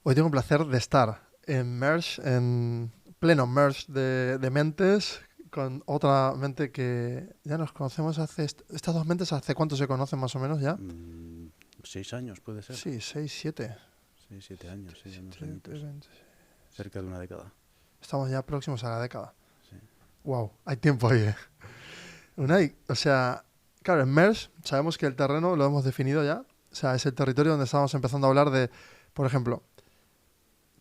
Hoy tengo el placer de estar en Merge, en pleno Merge de mentes, con otra mente que ya nos conocemos hace... Estas dos mentes, ¿hace cuánto se conocen más o menos ya? Mm, 6 años puede ser. Sí, 6, 7. 6, 7 años, sí, unos 7, añitos. 20. Cerca de una década. Estamos ya próximos a la década. Sí. Wow, hay tiempo ahí, ¿eh? Unai, o sea, claro, en Merge sabemos que el terreno lo hemos definido ya. O sea, es el territorio donde estamos empezando a hablar de, por ejemplo,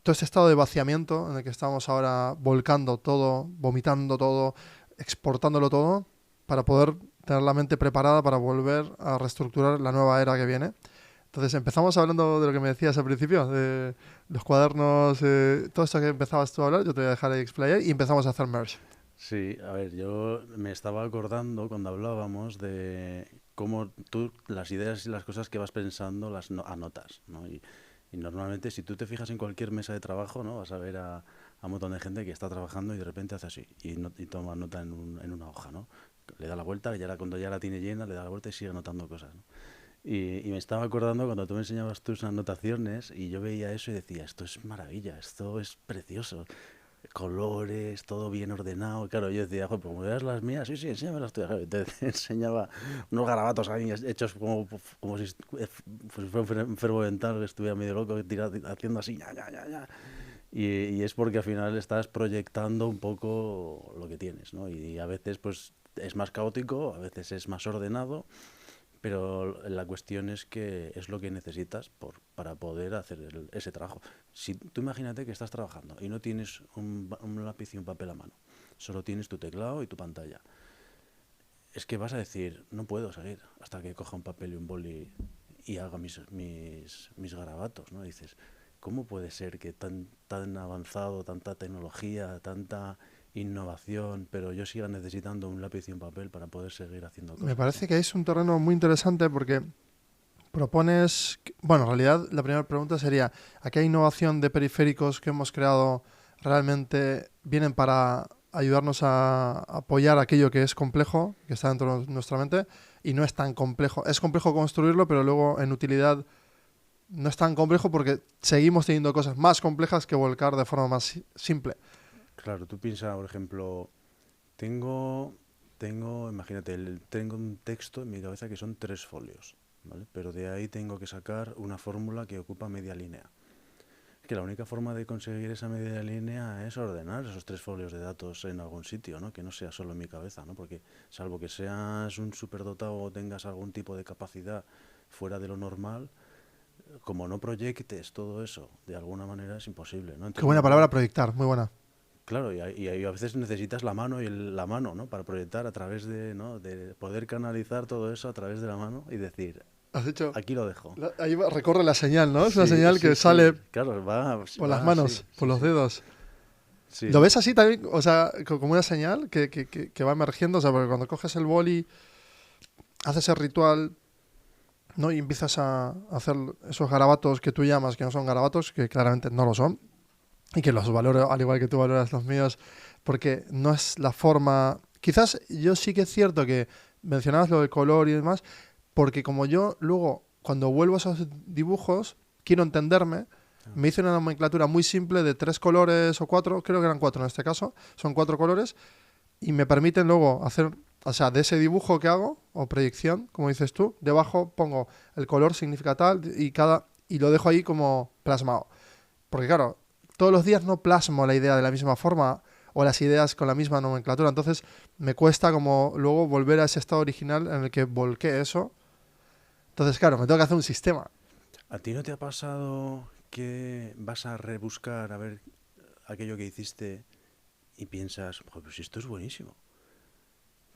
todo este estado de vaciamiento en el que estamos ahora volcando todo, vomitando todo, exportándolo todo, para poder tener la mente preparada para volver a reestructurar la nueva era que viene. Entonces empezamos hablando de lo que me decías al principio, de los cuadernos, todo esto que empezabas tú a hablar, yo te voy a dejar ahí explayar y empezamos a hacer merge. Sí, a ver, yo me estaba acordando cuando hablábamos de cómo tú las ideas y las cosas que vas pensando las anotas, ¿no? Y normalmente si tú te fijas en cualquier mesa de trabajo, ¿no? Vas a ver a un montón de gente que está trabajando y de repente hace así y toma nota en una hoja, ¿no? Le da la vuelta, cuando ya la tiene llena, le da la vuelta y sigue anotando cosas, ¿no? Y me estaba acordando cuando tú me enseñabas tus anotaciones y yo veía eso y decía, esto es maravilla, esto es precioso, colores, todo bien ordenado. Claro, yo decía, joder, pues me das las mías, sí, sí, enséñame las tuyas. Claro, te enseñaba unos garabatos ahí hechos como si fuera un enfermo mental que estuviera medio loco haciendo así, ya, ya, ya, ya. Y es porque al final estás proyectando un poco lo que tienes, ¿no? Y a veces pues es más caótico, a veces es más ordenado, pero la cuestión es que es lo que necesitas para poder hacer ese trabajo. Si tú imagínate que estás trabajando y no tienes un lápiz y un papel a mano, solo tienes tu teclado y tu pantalla, es que vas a decir, no puedo seguir hasta que coja un papel y un boli y haga mis garabatos, ¿no? Dices, ¿cómo puede ser que tan avanzado, tanta tecnología, tanta innovación, pero yo siga necesitando un lápiz y un papel para poder seguir haciendo Me cosas, ¿no? parece que es un terreno muy interesante porque propones, bueno, en realidad la primera pregunta sería, ¿aquella innovación de periféricos que hemos creado realmente vienen para ayudarnos a apoyar aquello que es complejo, que está dentro de nuestra mente, y no es tan complejo? Es complejo construirlo, pero luego en utilidad no es tan complejo porque seguimos teniendo cosas más complejas que volcar de forma más simple. Claro, tú piensas, por ejemplo, tengo, imagínate, tengo un texto en mi cabeza que son 3 folios, ¿vale? Pero de ahí tengo que sacar una fórmula que ocupa media línea. Que la única forma de conseguir esa media línea es ordenar esos 3 folios de datos en algún sitio, ¿no? Que no sea solo en mi cabeza, ¿no? Porque salvo que seas un superdotado o tengas algún tipo de capacidad fuera de lo normal, como no proyectes todo eso, de alguna manera es imposible, ¿no? Qué Entonces buena me palabra acuerdo. proyectar, muy buena. Claro, y a veces necesitas la mano la mano, ¿no? Para proyectar a través de, ¿no? De poder canalizar todo eso a través de la mano y decir, Has dicho, aquí lo dejo. ahí recorre la señal, ¿no? Es una Sí, señal sí, que sí. sale Claro, por las va así, manos, por sí, los sí. dedos. Sí, ¿Lo ¿no? ves así también? O sea, como una señal que va emergiendo. O sea, porque cuando coges el boli, haces el ritual, ¿no? Y empiezas a hacer esos garabatos que tú llamas, que no son garabatos, que claramente no lo son, y que los valoro al igual que tú valoras los míos, porque no es la forma... Quizás yo sí que es cierto que mencionabas lo del color y demás, porque como yo luego, cuando vuelvo a esos dibujos, quiero entenderme, Ah, me hice una nomenclatura muy simple de 3 colores o 4, creo que eran 4 en este caso, son 4 colores, y me permiten luego hacer, o sea, de ese dibujo que hago, o proyección, como dices tú, debajo pongo el color significa tal, y lo dejo ahí como plasmado. Porque claro, todos los días no plasmo la idea de la misma forma o las ideas con la misma nomenclatura, entonces me cuesta como luego volver a ese estado original en el que volqué eso. Entonces, claro, me tengo que hacer un sistema. ¿a ti no te ha pasado que vas a rebuscar a ver aquello que hiciste y piensas, "Joder, pues esto es buenísimo?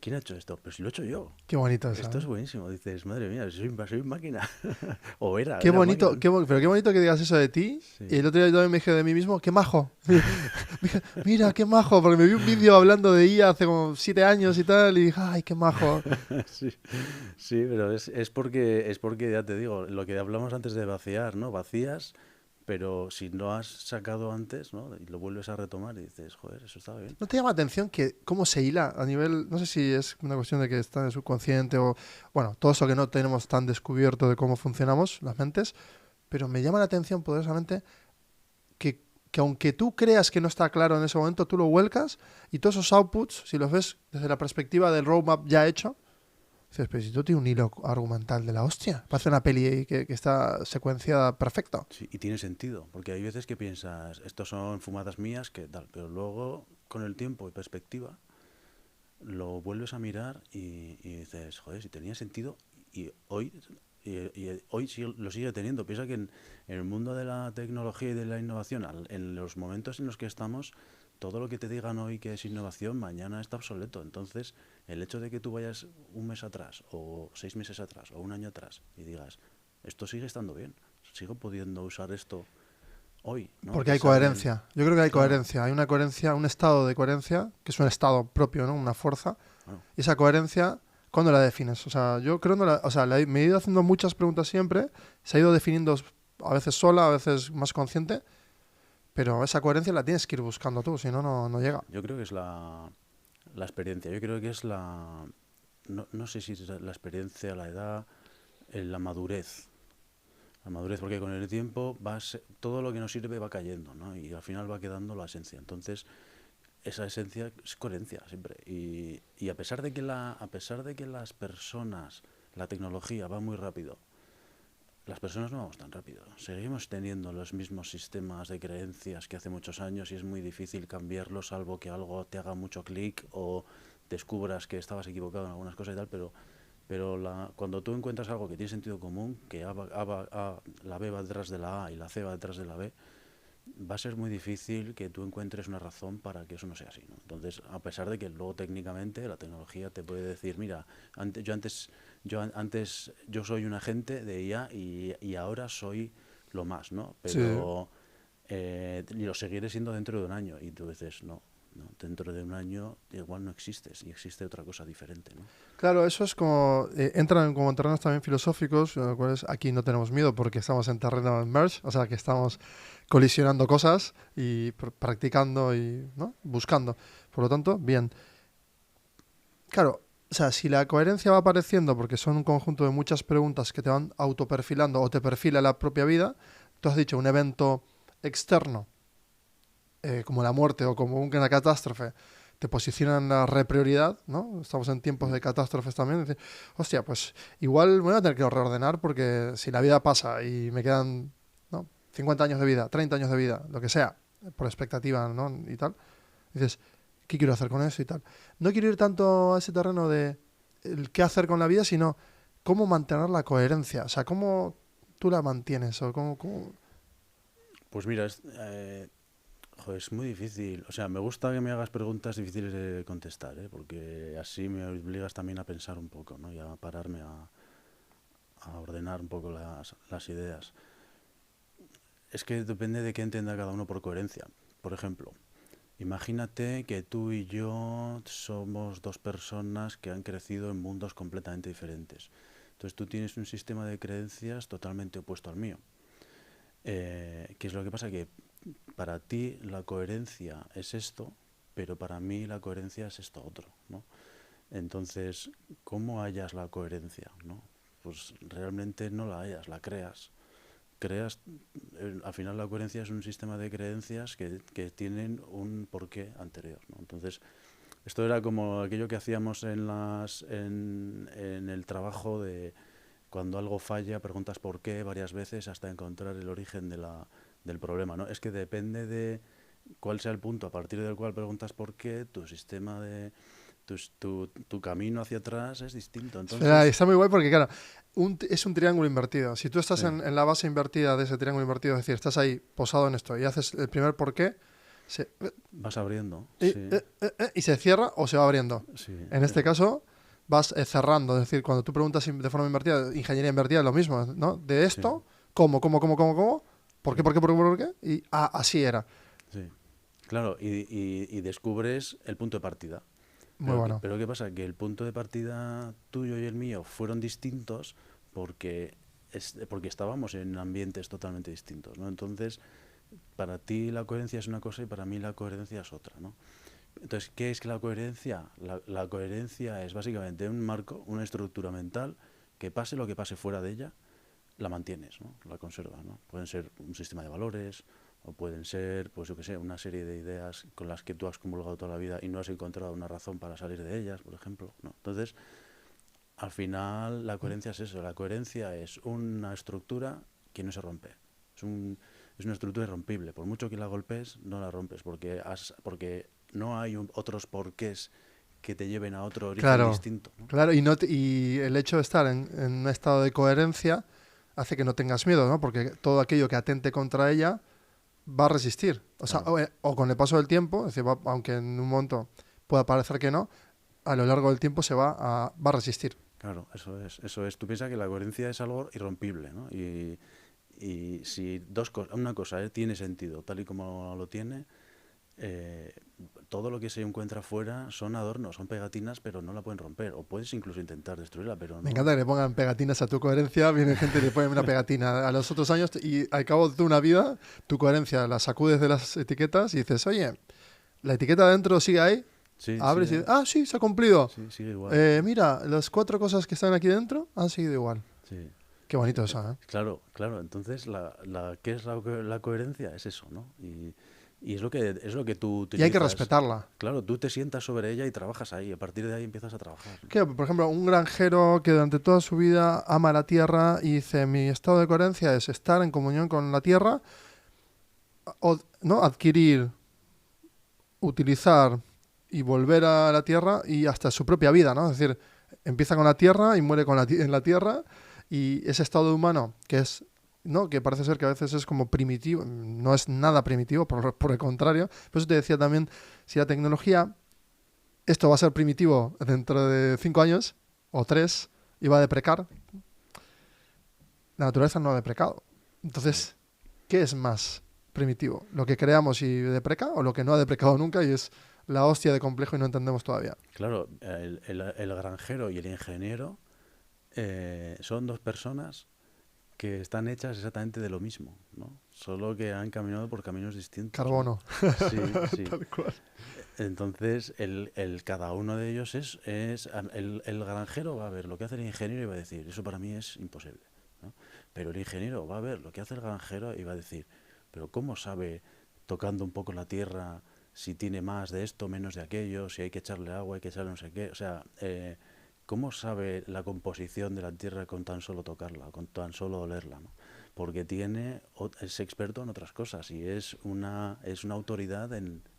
¿Quién ha hecho esto? Pues si lo he hecho yo. Qué bonito eso, Esto ¿eh? es buenísimo". Dices, madre mía, soy máquina. O Qué era bonito, máquina. pero qué bonito que digas eso de ti. Y Sí, el otro día yo también me dije de mí mismo, qué majo. Mira, qué majo, porque me vi un vídeo hablando de IA hace como 7 años y tal, y dije, ay, qué majo. sí, sí, pero es porque ya te digo, lo que hablamos antes de vaciar, ¿no? Vacías, pero si no has sacado antes, ¿no? Y lo vuelves a retomar y dices, joder, eso estaba bien. ¿No te llama la atención que cómo se hila a nivel, no sé si es una cuestión de que está en el subconsciente o, bueno, todo eso que no tenemos tan descubierto de cómo funcionamos las mentes, pero me llama la atención poderosamente que aunque tú creas que no está claro en ese momento, tú lo vuelcas y todos esos outputs, si los ves desde la perspectiva del roadmap ya hecho, dices, pero si tú tienes un hilo argumental de la hostia, parece una peli que está secuenciada perfecto. Sí, y tiene sentido, porque hay veces que piensas, estos son fumadas mías, que tal, pero luego, con el tiempo y perspectiva, lo vuelves a mirar y dices, joder, si tenía sentido, y hoy, hoy lo sigue teniendo. Piensa que en el mundo de la tecnología y de la innovación, en los momentos en los que estamos, todo lo que te digan hoy que es innovación, mañana está obsoleto. Entonces, el hecho de que tú vayas un mes atrás, o 6 meses atrás, o un año atrás, y digas, esto sigue estando bien, sigo pudiendo usar esto hoy, ¿no? A Porque hay pesar del... coherencia. Yo creo que hay Claro, coherencia. Hay una coherencia, un estado de coherencia, que es un estado propio, ¿no? Una fuerza. claro. Y esa coherencia, ¿cuándo la defines? O sea, yo creo que o sea, me he ido haciendo muchas preguntas siempre, se ha ido definiendo a veces sola, a veces más consciente, pero esa coherencia la tienes que ir buscando tú, si no, no llega. Yo creo que es la experiencia, yo creo que es la... No, no sé si es la experiencia, la edad, la madurez. La madurez, porque con el tiempo todo lo que nos sirve va cayendo, ¿no? Y al final va quedando la esencia. Entonces, esa esencia es coherencia siempre. Y a pesar de que las personas, la tecnología va muy rápido, las personas no vamos tan rápido. Seguimos teniendo los mismos sistemas de creencias que hace muchos años y es muy difícil cambiarlos, salvo que algo te haga mucho clic o descubras que estabas equivocado en algunas cosas y tal, pero cuando tú encuentras algo que tiene sentido común, que la B va detrás de la A y la C va detrás de la B, va a ser muy difícil que tú encuentres una razón para que eso no sea así, ¿no? Entonces, a pesar de que luego técnicamente la tecnología te puede decir, mira, yo soy un agente de IA y ahora soy lo más, ¿no? Sí. Pero y lo seguiré siendo dentro de un año. Y tú dices, no, no, dentro de un año igual no existes y existe otra cosa diferente, ¿no? Claro, eso es como, entran como en terrenos también filosóficos, en los cuales aquí no tenemos miedo porque estamos en terreno merge, o sea que estamos colisionando cosas y practicando y, ¿no? Buscando. Por lo tanto, bien. Claro, o sea, si la coherencia va apareciendo porque son un conjunto de muchas preguntas que te van autoperfilando o te perfila la propia vida, tú has dicho un evento externo, como la muerte o como una catástrofe, te posiciona en la reprioridad, ¿no? Estamos en tiempos Mm. de catástrofes también. Decir, hostia, pues igual me voy a tener que reordenar porque si la vida pasa y me quedan, ¿no? 50 años de vida, 30 años de vida, lo que sea, por expectativa, ¿no? Y tal, dices, ¿qué quiero hacer con eso y tal? No quiero ir tanto a ese terreno de el qué hacer con la vida, sino cómo mantener la coherencia. O sea, cómo tú la mantienes o cómo... Pues mira, joder, es muy difícil. O sea, me gusta que me hagas preguntas difíciles de contestar, ¿eh? Porque así me obligas también a pensar un poco, ¿no? Y a pararme a ordenar un poco las ideas. Es que depende de qué entienda cada uno por coherencia. Por ejemplo, imagínate que tú y yo somos dos personas que han crecido en mundos completamente diferentes. Entonces tú tienes un sistema de creencias totalmente opuesto al mío. ¿Qué es lo que pasa? Que para ti la coherencia es esto, pero para mí la coherencia es esto otro, ¿no? Entonces, ¿cómo hallas la coherencia, no? Pues realmente no la hallas, la creas, al final la coherencia es un sistema de creencias que tienen un porqué anterior, ¿no? Entonces, esto era como aquello que hacíamos en el trabajo de cuando algo falla, preguntas por qué varias veces hasta encontrar el origen del problema, ¿no? Es que depende de cuál sea el punto a partir del cual preguntas por qué, tu sistema de... Tu camino hacia atrás es distinto. Espera, Entonces, está muy guay porque, claro, es un triángulo invertido. Si tú estás sí, en la base invertida de ese triángulo invertido, es decir, estás ahí posado en esto y haces el primer porqué, se, vas abriendo, sí, y se cierra o se va abriendo. sí, En este caso, vas cerrando. Es decir, cuando tú preguntas de forma invertida, ingeniería invertida es lo mismo, ¿no? De sí, esto, ¿cómo? ¿Por qué, sí, por qué, por qué, por qué? Y así era. sí. Claro, y descubres el punto de partida. Muy bueno. Pero ¿qué pasa? Que el punto de partida tuyo y el mío fueron distintos porque, porque estábamos en ambientes totalmente distintos, ¿no? Entonces, para ti la coherencia es una cosa y para mí la coherencia es otra, ¿no? Entonces, ¿qué es la coherencia? La coherencia es básicamente un marco, una estructura mental que pase lo que pase fuera de ella, la mantienes, ¿no? La conservas, ¿no? Pueden ser un sistema de valores o pueden ser, pues yo qué sé, una serie de ideas con las que tú has comulgado toda la vida y no has encontrado una razón para salir de ellas, por ejemplo, ¿no? Entonces, al final, la coherencia es eso. La coherencia es una estructura que no se rompe. Es una estructura irrompible. Por mucho que la golpes, no la rompes, porque no hay otros porqués que te lleven a otro origen Claro, distinto, ¿no? claro, y el hecho de estar en un estado de coherencia hace que no tengas miedo, ¿no? Porque todo aquello que atente contra ella va a resistir. O sea, Claro, o con el paso del tiempo, es decir, aunque en un momento pueda parecer que no, a lo largo del tiempo va a resistir. claro, eso es, eso es. Tú piensas que la coherencia es algo irrompible, ¿no? Y si una cosa tiene sentido tal y como lo tiene, eh, todo lo que se encuentra fuera son adornos, son pegatinas, pero no la pueden romper. O puedes incluso intentar destruirla, pero Me no. encanta que le pongan pegatinas a tu coherencia. Viene gente y le pone una pegatina a los otros años y al cabo de una vida, tu coherencia la sacudes de las etiquetas y dices, oye, la etiqueta adentro sigue ahí. Sí, Abres y sigue, dices, ah, sí, se ha cumplido. sí, sigue igual. Mira, las 4 cosas que están aquí dentro han seguido igual. Sí. Qué bonito eso, ¿eh? Claro, claro. Entonces, ¿qué es la coherencia? Es eso, ¿no? Y es lo que tú Y hay que utilizas. respetarla. Claro, tú te sientas sobre ella y trabajas ahí. A partir de ahí empiezas a trabajar, ¿no? Que, por ejemplo, un granjero que durante toda su vida ama la tierra y dice, mi estado de coherencia es estar en comunión con la tierra, o, ¿no? Adquirir, utilizar y volver a la tierra y hasta su propia vida, ¿no? Es decir, empieza con la tierra y muere en la tierra y ese estado humano que es, ¿no? Que parece ser que a veces es como primitivo, no es nada primitivo, por el contrario. Por eso te decía también, si la tecnología, esto va a ser primitivo dentro de 5 años o 3 y va a deprecar, la naturaleza no ha deprecado. Sí. Entonces, ¿qué es más primitivo? ¿Lo que creamos y depreca o lo que no ha deprecado nunca y es la hostia de complejo y no entendemos todavía? Claro, el granjero y el ingeniero son dos personas que están hechas exactamente de lo mismo, ¿no? Solo que han caminado por caminos distintos, ¿no? Carbono. Sí, sí. Tal cual. Entonces, cada uno de ellos el granjero va a ver lo que hace el ingeniero y va a decir, eso para mí es imposible, ¿no? Pero el ingeniero va a ver lo que hace el granjero y va a decir, pero ¿cómo sabe, tocando un poco la tierra, si tiene más de esto, menos de aquello, si hay que echarle agua, hay que echarle no sé qué? O sea, ¿cómo sabe la composición de la tierra con tan solo tocarla, con tan solo olerla, ¿no? Porque es experto en otras cosas y es una autoridad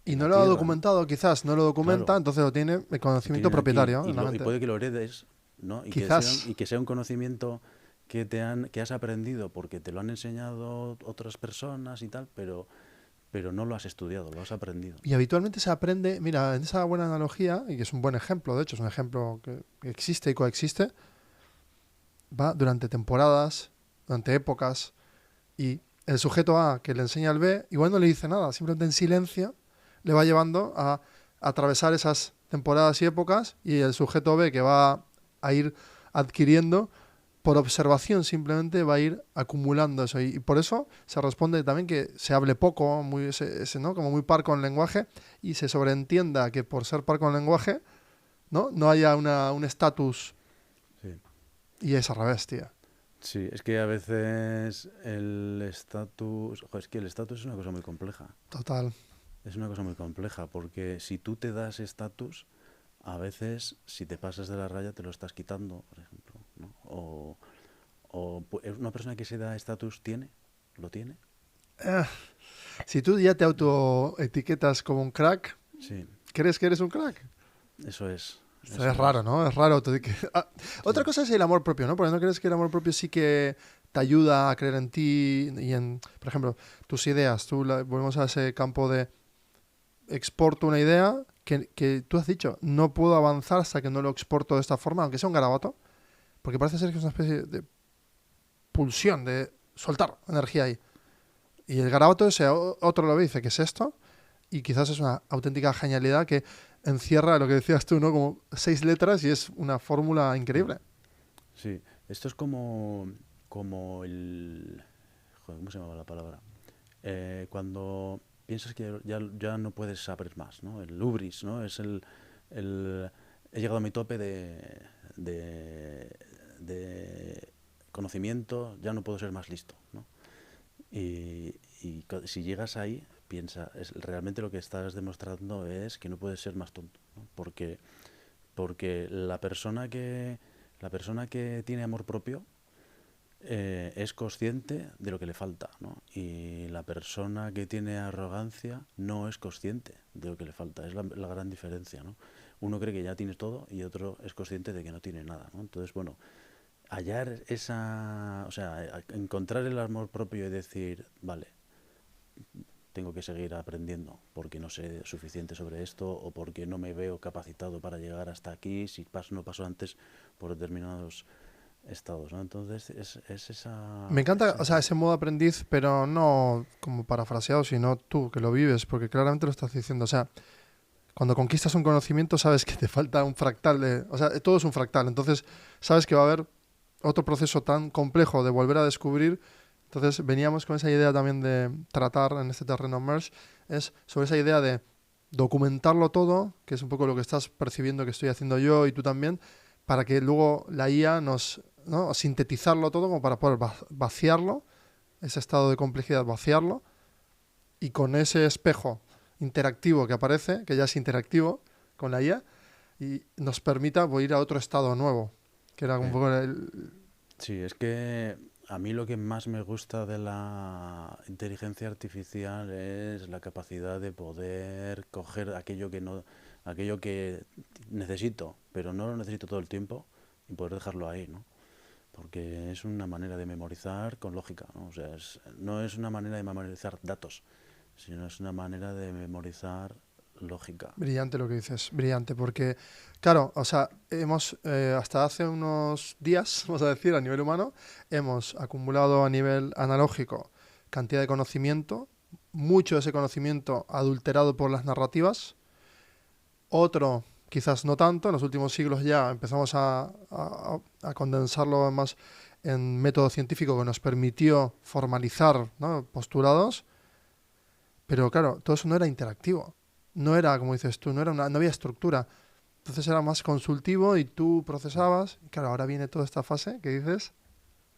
Y en no la lo ha tierra, ¿no? documentado, quizás, no lo documenta, Claro, entonces lo tiene el lo conocimiento tiene aquí propietario en la y mente. puede que lo heredes, ¿no? Quizás. Y que sea un conocimiento que has aprendido porque te lo han enseñado otras personas y tal, pero no lo has estudiado, lo has aprendido. Y habitualmente se aprende, mira, en esa buena analogía, y que es un buen ejemplo, de hecho, es un ejemplo que existe y coexiste, va durante temporadas, durante épocas, y el sujeto A que le enseña al B, igual no le dice nada, simplemente en silencio le va llevando a atravesar esas temporadas y épocas, y el sujeto B que va a ir adquiriendo, por observación simplemente va a ir acumulando eso. Y por eso se responde también que se hable poco, ¿no? Como muy parco en lenguaje, y se sobreentienda que por ser parco en lenguaje, no haya un estatus, Sí. y es al revés, tío. Sí, es que a veces el estatus, es que el estatus es una cosa muy compleja. Total. Es una cosa muy compleja porque si tú te das estatus, a veces si te pasas de la raya te lo estás quitando, por ejemplo, ¿no? Una persona que se da estatus lo tiene. Eh, si tú ya te autoetiquetas como un crack, Sí, ¿crees que eres un crack? eso es, Esto es eso raro, es. ¿no? Es raro. Otra Sí, cosa es el amor propio, ¿no? Porque no crees que el amor propio sí que te ayuda a creer en ti y en, por ejemplo, tus ideas. Volvemos a ese campo de exporto una idea que tú has dicho, no puedo avanzar hasta que no lo exporto de esta forma, aunque sea un garabato, porque parece ser que es una especie de pulsión, de soltar energía ahí. Y el garabato ese, otro lo dice, que es esto, y quizás es una auténtica genialidad que encierra lo que decías tú, ¿no? Como 6 letras y es una fórmula mm, increíble. sí. Esto es como joder, ¿cómo se llamaba la palabra? Cuando piensas que ya no puedes saber más, ¿no? El hubris, ¿no? El he llegado a mi tope de conocimiento, ya no puedo ser más listo, ¿no? Si llegas ahí, piensa, realmente lo que estás demostrando es que no puedes ser más tonto, ¿no? Porque la persona que tiene amor propio es consciente de lo que le falta, ¿no? Y la persona que tiene arrogancia no es consciente de lo que le falta. Es la gran diferencia, ¿no? Uno cree que ya tiene todo y otro es consciente de que no tiene nada, ¿no? Entonces, bueno, hallar o sea, encontrar el amor propio y decir, vale, tengo que seguir aprendiendo porque no sé suficiente sobre esto o porque no me veo capacitado para llegar hasta aquí si no paso antes por determinados estados, ¿no? Entonces es Me encanta, o sea, esa. ese modo aprendiz, pero no como parafraseado, sino tú, que lo vives, porque claramente lo estás diciendo. O sea, cuando conquistas un conocimiento sabes que te falta un fractal de... O sea, todo es un fractal, entonces sabes que va a haber otro proceso tan complejo de volver a descubrir. Entonces veníamos con esa idea también de tratar en este terreno Merge, es sobre esa idea de documentarlo todo, que es un poco lo que estás percibiendo que estoy haciendo yo y tú también, para que luego la IA nos, ¿no? Sintetizarlo todo como para poder vaciarlo, ese estado de complejidad, vaciarlo, y con ese espejo interactivo que aparece, que ya es interactivo con la IA, y nos permita pues, ir a otro estado nuevo, que era un Sí. poco el... Sí, es que a mí lo que más me gusta de la inteligencia artificial es la capacidad de poder coger aquello que necesito, pero no lo necesito todo el tiempo y poder dejarlo ahí, ¿no? Porque es una manera de memorizar con lógica, ¿no? O sea, no es una manera de memorizar datos, sino es una manera de memorizar lógica. Brillante lo que dices, brillante, porque, claro, o sea, hasta hace unos días, vamos a decir, a nivel humano, hemos acumulado a nivel analógico cantidad de conocimiento, mucho de ese conocimiento adulterado por las narrativas, otro quizás no tanto, en los últimos siglos ya empezamos a condensarlo más en método científico que nos permitió formalizar, ¿no? Postulados, pero claro, todo eso no era interactivo. No era, como dices tú, no había estructura. Entonces era más consultivo y tú procesabas. Y claro, ahora viene toda esta fase que dices.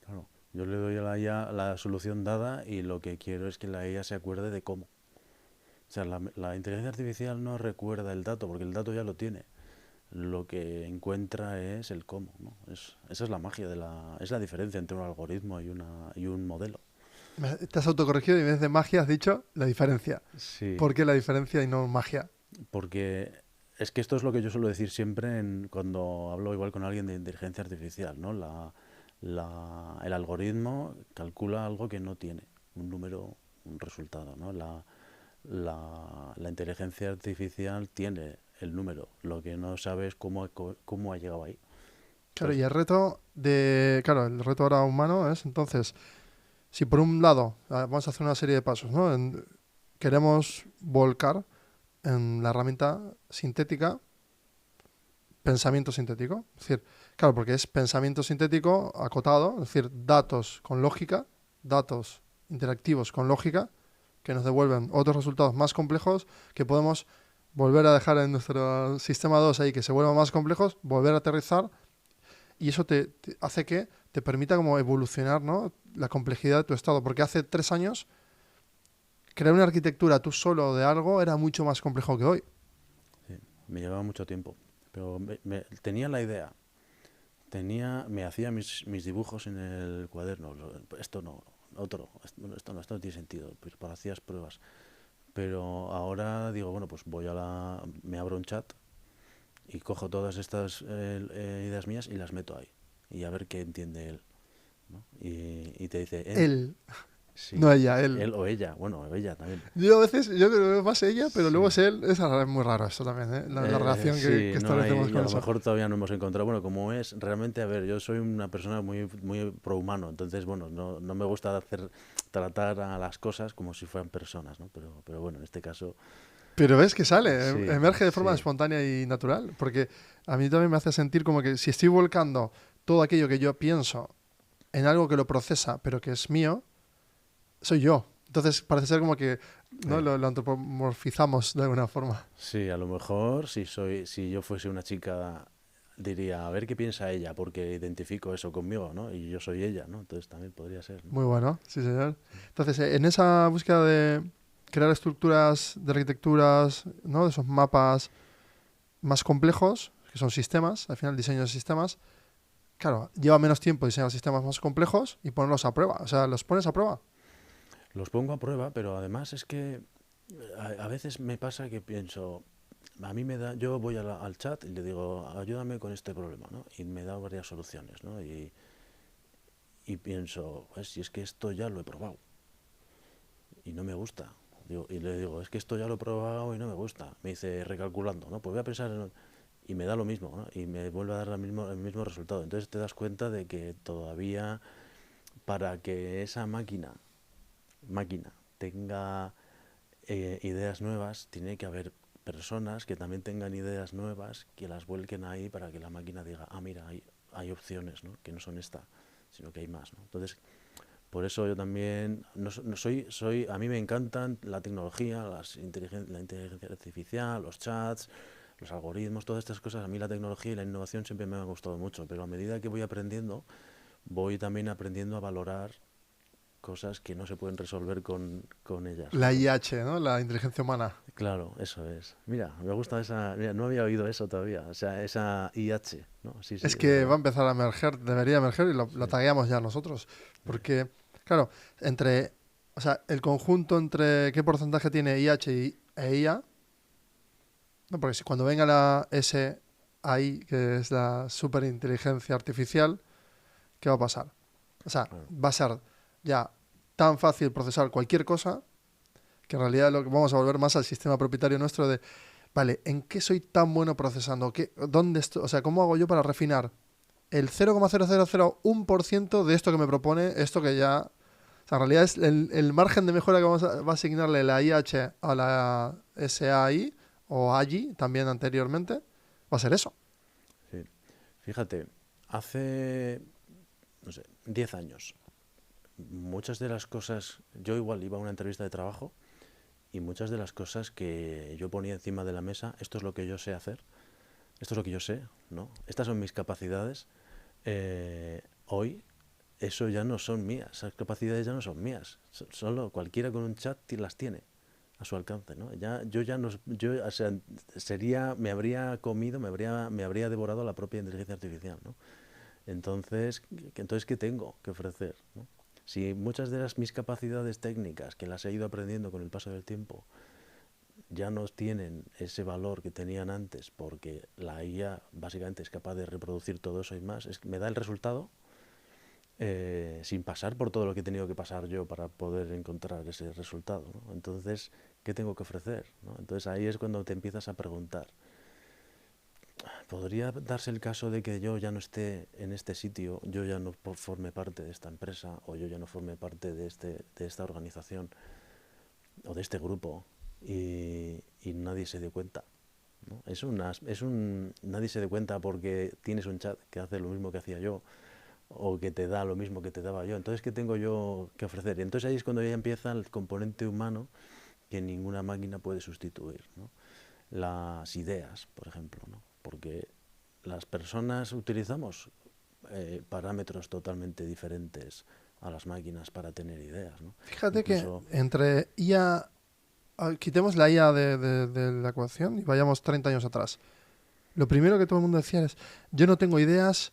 Claro, yo le doy a la IA la solución dada y lo que quiero es que la IA se acuerde de cómo. O sea, la inteligencia artificial no recuerda el dato porque el dato ya lo tiene. Lo que encuentra es el cómo, ¿no? Esa es la magia es la diferencia entre un algoritmo y un modelo. Te has autocorregido y en vez de magia has dicho la diferencia. Sí, ¿Por qué la diferencia y no magia? porque es que esto es lo que yo suelo decir siempre cuando hablo igual con alguien de inteligencia artificial, ¿no? El algoritmo calcula algo que no tiene, un número, un resultado, ¿no? La inteligencia artificial tiene el número, lo que no sabe es cómo ha llegado ahí. Claro, y Entonces, el reto ahora humano es entonces, si por un lado, vamos a hacer una serie de pasos, ¿no? Queremos volcar en la herramienta sintética pensamiento sintético. Es decir, claro, porque es pensamiento sintético acotado, es decir, datos con lógica, datos interactivos con lógica, que nos devuelven otros resultados más complejos que podemos volver a dejar en nuestro sistema 2 ahí, que se vuelvan más complejos, volver a aterrizar, y eso te hace que te permita como evolucionar, ¿no? La complejidad de tu estado, porque hace 3 años crear una arquitectura tú solo de algo era mucho más complejo que hoy. sí, me llevaba mucho tiempo, pero tenía la idea, me hacía mis dibujos en el cuaderno, esto no, esto no tiene sentido, pues para hacías pruebas. Pero ahora digo, bueno, pues me abro un chat y cojo todas estas ideas mías y las meto ahí. Y a ver qué entiende él, ¿no? Y te dice, Él, sí, no ella, él. él o ella, bueno, ella también. Yo a veces, yo creo que más ella, pero luego Sí. es él. Es muy raro esto también, ¿eh? La relación que Sí, no establecemos hay, y a con lo eso. mejor todavía no hemos encontrado, bueno, como es, realmente, a ver, yo soy una persona muy, muy prohumano, entonces, bueno, no me gusta tratar a las cosas como si fueran personas, ¿no? Pero bueno, en este caso, Pero ves que sale, sí, emerge de forma sí, espontánea y natural. Porque a mí también me hace sentir como que si estoy volcando todo aquello que yo pienso en algo que lo procesa, pero que es mío, soy yo. Entonces parece ser como que no sí. lo antropomorfizamos de alguna forma. Sí, a lo mejor si yo fuese una chica diría, a ver qué piensa ella, porque identifico eso conmigo, ¿no? Y yo soy ella, ¿no? Entonces también podría ser, ¿no? Muy bueno, sí, señor. Sí. Entonces, en esa búsqueda de crear estructuras de arquitecturas, ¿no? De esos mapas más complejos, que son sistemas, al final diseño de sistemas, claro, lleva menos tiempo diseñar sistemas más complejos y ponerlos a prueba. O sea, los pones a prueba. Los pongo a prueba, pero además es que a veces me pasa que pienso, a mí me da, yo voy al chat y le digo, ayúdame con este problema, ¿no? Y me da varias soluciones, ¿no? Y pienso, pues si es que esto ya lo he probado y no me gusta. Y le digo, es que esto ya lo he probado y no me gusta. Me dice, recalculando, ¿no? Pues voy a pensar y me da lo mismo, ¿no? Y me vuelve a dar el mismo resultado. Entonces te das cuenta de que todavía para que esa máquina tenga ideas nuevas, tiene que haber personas que también tengan ideas nuevas, que las vuelquen ahí para que la máquina diga, ah, mira, hay opciones, ¿no? Que no son esta, sino que hay más, ¿no? Entonces, por eso yo también no soy, a mí me encantan la tecnología, la inteligencia artificial, los chats, los algoritmos, todas estas cosas. A mí la tecnología y la innovación siempre me han gustado mucho, pero a medida que voy aprendiendo, voy también aprendiendo a valorar cosas que no se pueden resolver con ellas, La ¿sabes? IH, ¿no? La inteligencia humana. Claro, eso es. Mira, me gusta esa. Mira, no había oído eso todavía. O sea, esa IH, ¿no? Sí, sí, Es es que va a verdad. empezar a emerger, debería emerger y lo Sí, tagueamos ya nosotros. eh, Porque, claro, entre, o sea, el conjunto entre qué porcentaje tiene IH e IA, no, porque si cuando venga la SAI, que es la superinteligencia artificial, ¿qué va a pasar? O sea, claro. va a ser ya tan fácil procesar cualquier cosa que en realidad lo que vamos a volver más al sistema propietario nuestro de, vale, ¿en qué soy tan bueno procesando? ¿Dónde estoy? O sea, ¿cómo hago yo para refinar el 0,0001% de esto que me propone, esto que ya... O sea, en realidad es el margen de mejora que va a asignarle la IH a la SAI o AGI también anteriormente, va a ser eso. Sí. Fíjate, hace, no sé, 10 años, muchas de las cosas. Yo igual iba a una entrevista de trabajo y muchas de las cosas que yo ponía encima de la mesa, esto es lo que yo sé hacer, esto es lo que yo sé, ¿no? Estas son mis capacidades. Hoy eso ya no son mías, esas capacidades ya no son mías. Solo cualquiera con un chat las tiene a su alcance, ¿no? Ya, yo ya no, yo, o sea, me habría comido, me habría devorado la propia inteligencia artificial, ¿no? Entonces, ¿qué tengo que ofrecer, ¿no? Si muchas de mis capacidades técnicas, que las he ido aprendiendo con el paso del tiempo, ya no tienen ese valor que tenían antes, porque la IA básicamente es capaz de reproducir todo eso y más, me da el resultado sin pasar por todo lo que he tenido que pasar yo para poder encontrar ese resultado, ¿no? Entonces, ¿qué tengo que ofrecer, ¿no? Entonces ahí es cuando te empiezas a preguntar, ¿podría darse el caso de que yo ya no esté en este sitio, yo ya no forme parte de esta empresa o yo ya no forme parte de esta organización o de este grupo y nadie se dé cuenta, ¿no? Nadie se dé cuenta porque tienes un chat que hace lo mismo que hacía yo o que te da lo mismo que te daba yo. Entonces, ¿qué tengo yo que ofrecer? Y entonces ahí es cuando ya empieza el componente humano que ninguna máquina puede sustituir, ¿no? Las ideas, por ejemplo, ¿no? Porque las personas utilizamos parámetros totalmente diferentes a las máquinas para tener ideas, ¿no? Fíjate que Incluso, entre IA, quitemos la IA de la ecuación y vayamos 30 años atrás. Lo primero que todo el mundo decía es, yo no tengo ideas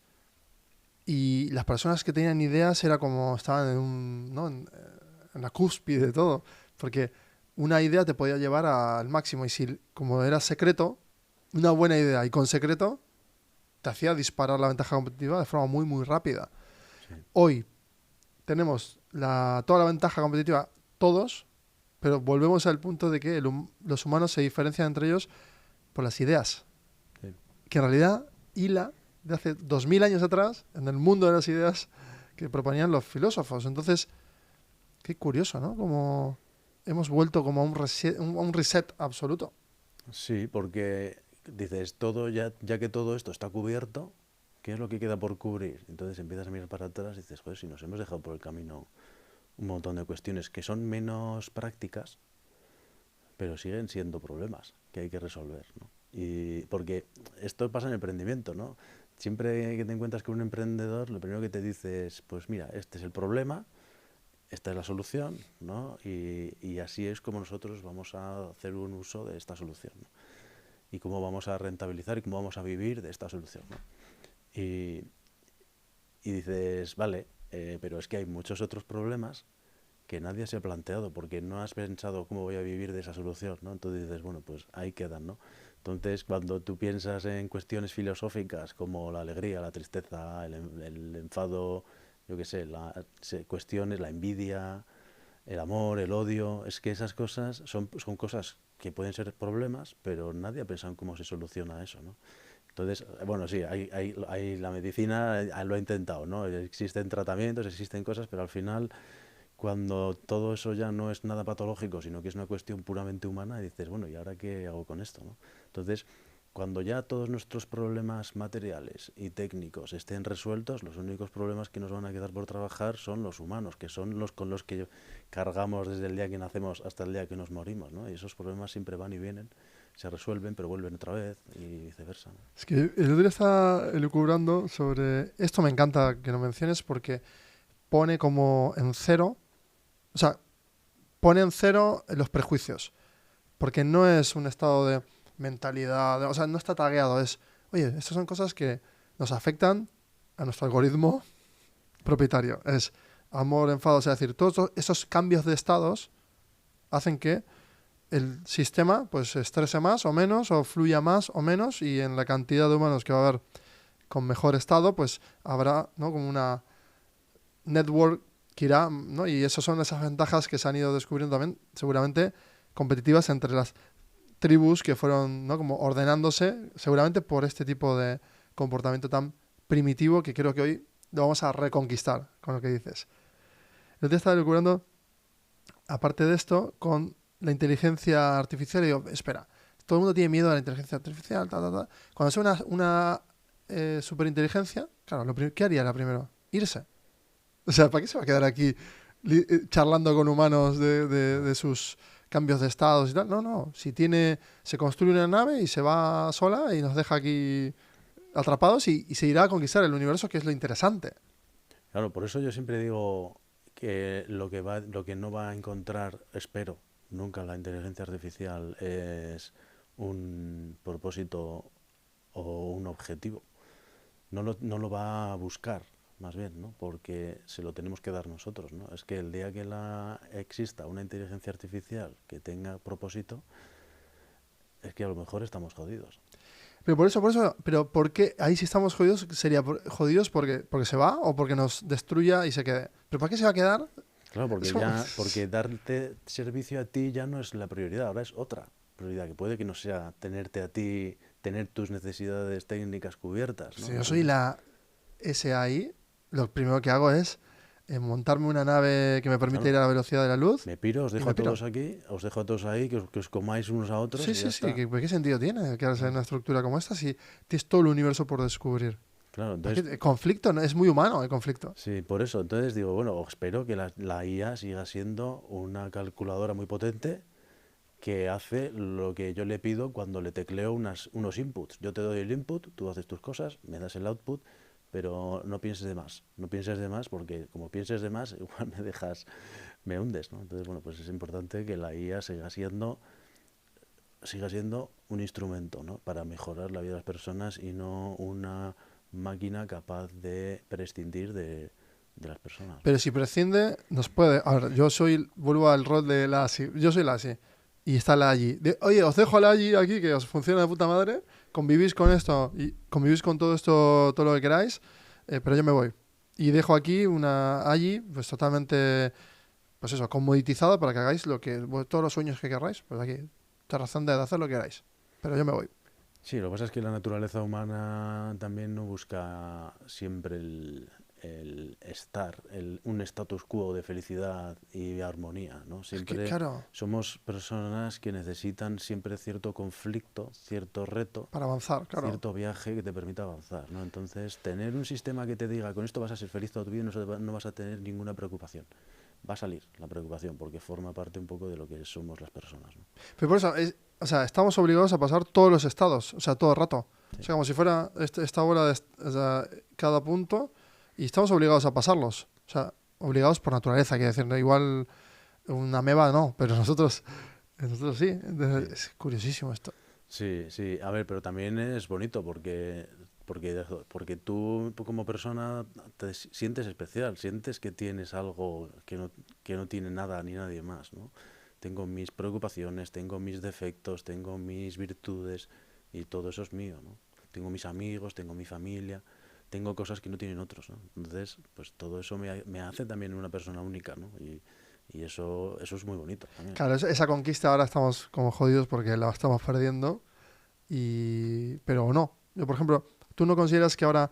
y las personas que tenían ideas era como estaban en, un, ¿no? En la cúspide de todo, porque una idea te podía llevar al máximo y si como era secreto, una buena idea y con secreto te hacía disparar la ventaja competitiva de forma muy muy rápida. sí, Hoy tenemos toda la ventaja competitiva todos, pero volvemos al punto de que los humanos se diferencian entre ellos por las ideas, sí. que en realidad hila de hace 2000 años atrás en el mundo de las ideas que proponían los filósofos. Entonces, qué curioso, ¿no? Como hemos vuelto como a un reset absoluto. Sí, porque dices, ya que todo esto está cubierto, ¿qué es lo que queda por cubrir? Entonces empiezas a mirar para atrás y dices, joder, si nos hemos dejado por el camino un montón de cuestiones que son menos prácticas, pero siguen siendo problemas que hay que resolver, ¿no? Y porque esto pasa en el emprendimiento, ¿no? Siempre que te encuentras con un emprendedor, lo primero que te dice es, pues mira, este es el problema, esta es la solución, ¿no? Y así es como nosotros vamos a hacer un uso de esta solución, ¿no? Y cómo vamos a rentabilizar y cómo vamos a vivir de esta solución, ¿no? Y, y dices, vale, pero es que hay muchos otros problemas que nadie se ha planteado porque no has pensado cómo voy a vivir de esa solución, ¿no? Entonces dices, bueno, pues ahí quedan, ¿no? Entonces, cuando tú piensas en cuestiones filosóficas como la alegría, la tristeza, el enfado, yo qué sé, cuestiones, la envidia, el amor, el odio, es que esas cosas son cosas que pueden ser problemas, pero nadie ha pensado en cómo se soluciona eso, ¿no? Entonces, bueno, sí, la medicina lo ha intentado, ¿no? Existen tratamientos, existen cosas, pero al final, cuando todo eso ya no es nada patológico, sino que es una cuestión puramente humana, y dices, bueno, ¿y ahora qué hago con esto, no? Entonces, cuando ya todos nuestros problemas materiales y técnicos estén resueltos, los únicos problemas que nos van a quedar por trabajar son los humanos, que son los con los que cargamos desde el día que nacemos hasta el día que nos morimos, ¿no? Y esos problemas siempre van y vienen, se resuelven, pero vuelven otra vez y viceversa, ¿no? Es que el otro día estaba elucubrando sobre... Esto me encanta que lo menciones porque pone como en cero, o sea, pone en cero los prejuicios. Porque no es un estado de mentalidad, o sea, no está tagueado, es, oye, estas son cosas que nos afectan a nuestro algoritmo propietario. Es amor, enfado, o sea, es decir, todos esos cambios de estados hacen que el sistema pues se estrese más o menos, o fluya más o menos, y en la cantidad de humanos que va a haber con mejor estado, pues habrá, ¿no?, como una network que irá, ¿no? Y esas son esas ventajas que se han ido descubriendo también, seguramente competitivas entre las tribus que fueron, ¿no?, como ordenándose, seguramente por este tipo de comportamiento tan primitivo que creo que hoy lo vamos a reconquistar con lo que dices. Yo te estaba descubriendo, aparte de esto, con la inteligencia artificial, y digo, espera, todo el mundo tiene miedo a la inteligencia artificial, Cuando sea una superinteligencia, claro, ¿qué haría la primero? Irse. O sea, ¿para qué se va a quedar aquí charlando con humanos de sus cambios de estados y tal? No, no. Si se construye una nave y se va sola y nos deja aquí atrapados y se irá a conquistar el universo, que es lo interesante. Claro, por eso yo siempre digo que lo que no va a encontrar, espero, nunca la inteligencia artificial es un propósito o un objetivo. No lo va a buscar, más bien, ¿no? Porque se lo tenemos que dar nosotros, ¿no? Es que el día que exista una inteligencia artificial que tenga propósito, es que a lo mejor estamos jodidos. Pero pero ¿por qué ahí si estamos jodidos? ¿Sería jodidos porque se va o porque nos destruya y se quede? ¿Pero para qué se va a quedar? Claro, Es porque como- porque darte servicio a ti ya no es la prioridad, ahora es otra prioridad, que puede que no sea tenerte a ti, tener tus necesidades técnicas cubiertas, Si ¿no? yo soy Entonces, la SAI, lo primero que hago es montarme una nave que me permite claro, ir a la velocidad de la luz me piro, os y dejo me a todos piro. aquí, os dejo a todos ahí, que os comáis unos a otros Sí, y ya sí, sí. está. ¿Qué sentido tiene quedarse en Claro, una estructura como esta si tienes todo el universo por descubrir? claro, ¿Para qué? entonces, El conflicto es muy humano, el conflicto. sí, por eso, entonces digo, bueno, espero que la IA siga siendo una calculadora muy potente que hace lo que yo le pido cuando le tecleo unos inputs. Yo te doy el input, tú haces tus cosas, me das el output, pero no pienses de más. No pienses de más porque como pienses de más, igual me hundes, ¿no? Entonces, bueno, pues es importante que la IA siga siendo un instrumento, ¿no?, para mejorar la vida de las personas y no una máquina capaz de prescindir de las personas, ¿no? Pero si prescinde, nos puede. A ver, vuelvo al rol de la ASI. Yo soy la ASI. Y está la allí. Oye, os dejo la allí aquí, que os funciona de puta madre. Convivís con esto y convivís con todo esto, todo lo que queráis. Pero yo me voy. Y dejo aquí una allí, pues totalmente, pues eso, comoditizada para que hagáis todos los sueños que queráis. Pues aquí, te razón de hacer lo que queráis. Pero yo me voy. Sí, lo que pasa es que la naturaleza humana también no busca siempre el estar, un status quo de felicidad y de armonía, ¿no? Es que, Siempre claro, somos personas que necesitan siempre cierto conflicto, cierto reto, para avanzar, claro. cierto viaje que te permita avanzar, ¿no? Entonces, tener un sistema que te diga, con esto vas a ser feliz toda tu vida y no vas a tener ninguna preocupación. va a salir la preocupación, porque forma parte un poco de lo que somos las personas, ¿no? Pero por eso, o sea, estamos obligados a pasar todos los estados, o sea, todo el rato. O Sí. sea, como si fuera esta bola de o sea, cada punto, y estamos obligados a pasarlos. O sea, obligados por naturaleza, quiere decir, ¿no? Igual una ameba no, pero nosotros sí. Entonces, Sí. es curiosísimo esto. Sí, sí, a ver, pero también es bonito porque tú como persona sientes especial, sientes que tienes algo que no tiene nada ni nadie más, ¿no? Tengo mis preocupaciones, tengo mis defectos, tengo mis virtudes y todo eso es mío, ¿no? Tengo mis amigos, tengo mi familia, tengo cosas que no tienen otros, ¿no? Entonces, pues todo eso me hace también una persona única, ¿no? Y eso es muy bonito también. Claro, esa conquista ahora estamos como jodidos porque la estamos perdiendo, pero no. Yo, por ejemplo, ¿tú no consideras que ahora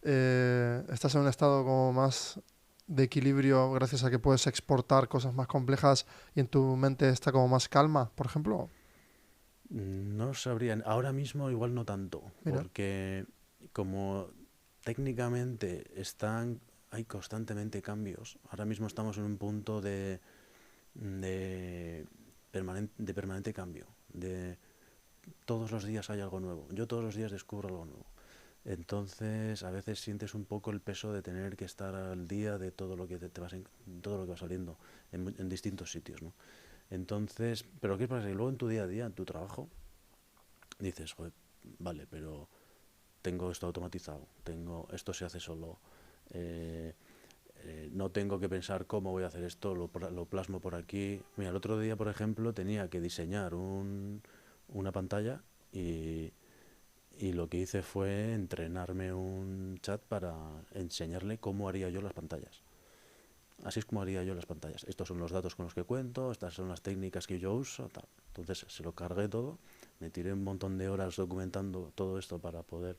estás en un estado como más de equilibrio gracias a que puedes exportar cosas más complejas y en tu mente está como más calma, por ejemplo? No sabrían. Ahora mismo igual no tanto, Mira, porque como técnicamente hay constantemente cambios. Ahora mismo estamos en un punto de, de permanente cambio. De todos los días hay algo nuevo. Yo todos los días descubro algo nuevo. Entonces, a veces sientes un poco el peso de tener que estar al día de todo lo que todo lo que va saliendo en distintos sitios, ¿no? Entonces, pero ¿qué pasa? Que luego en tu día a día, en tu trabajo, dices, joder, vale, pero tengo esto automatizado, esto se hace solo, eh, no tengo que pensar cómo voy a hacer esto, lo plasmo por aquí. Mira, el otro día, por ejemplo, tenía que diseñar una pantalla y lo que hice fue entrenarme un chat para enseñarle cómo haría yo las pantallas. Así es como haría yo las pantallas. Estos son los datos con los que cuento, estas son las técnicas que yo uso, tal. Entonces se lo cargué todo, me tiré un montón de horas documentando todo esto para poder...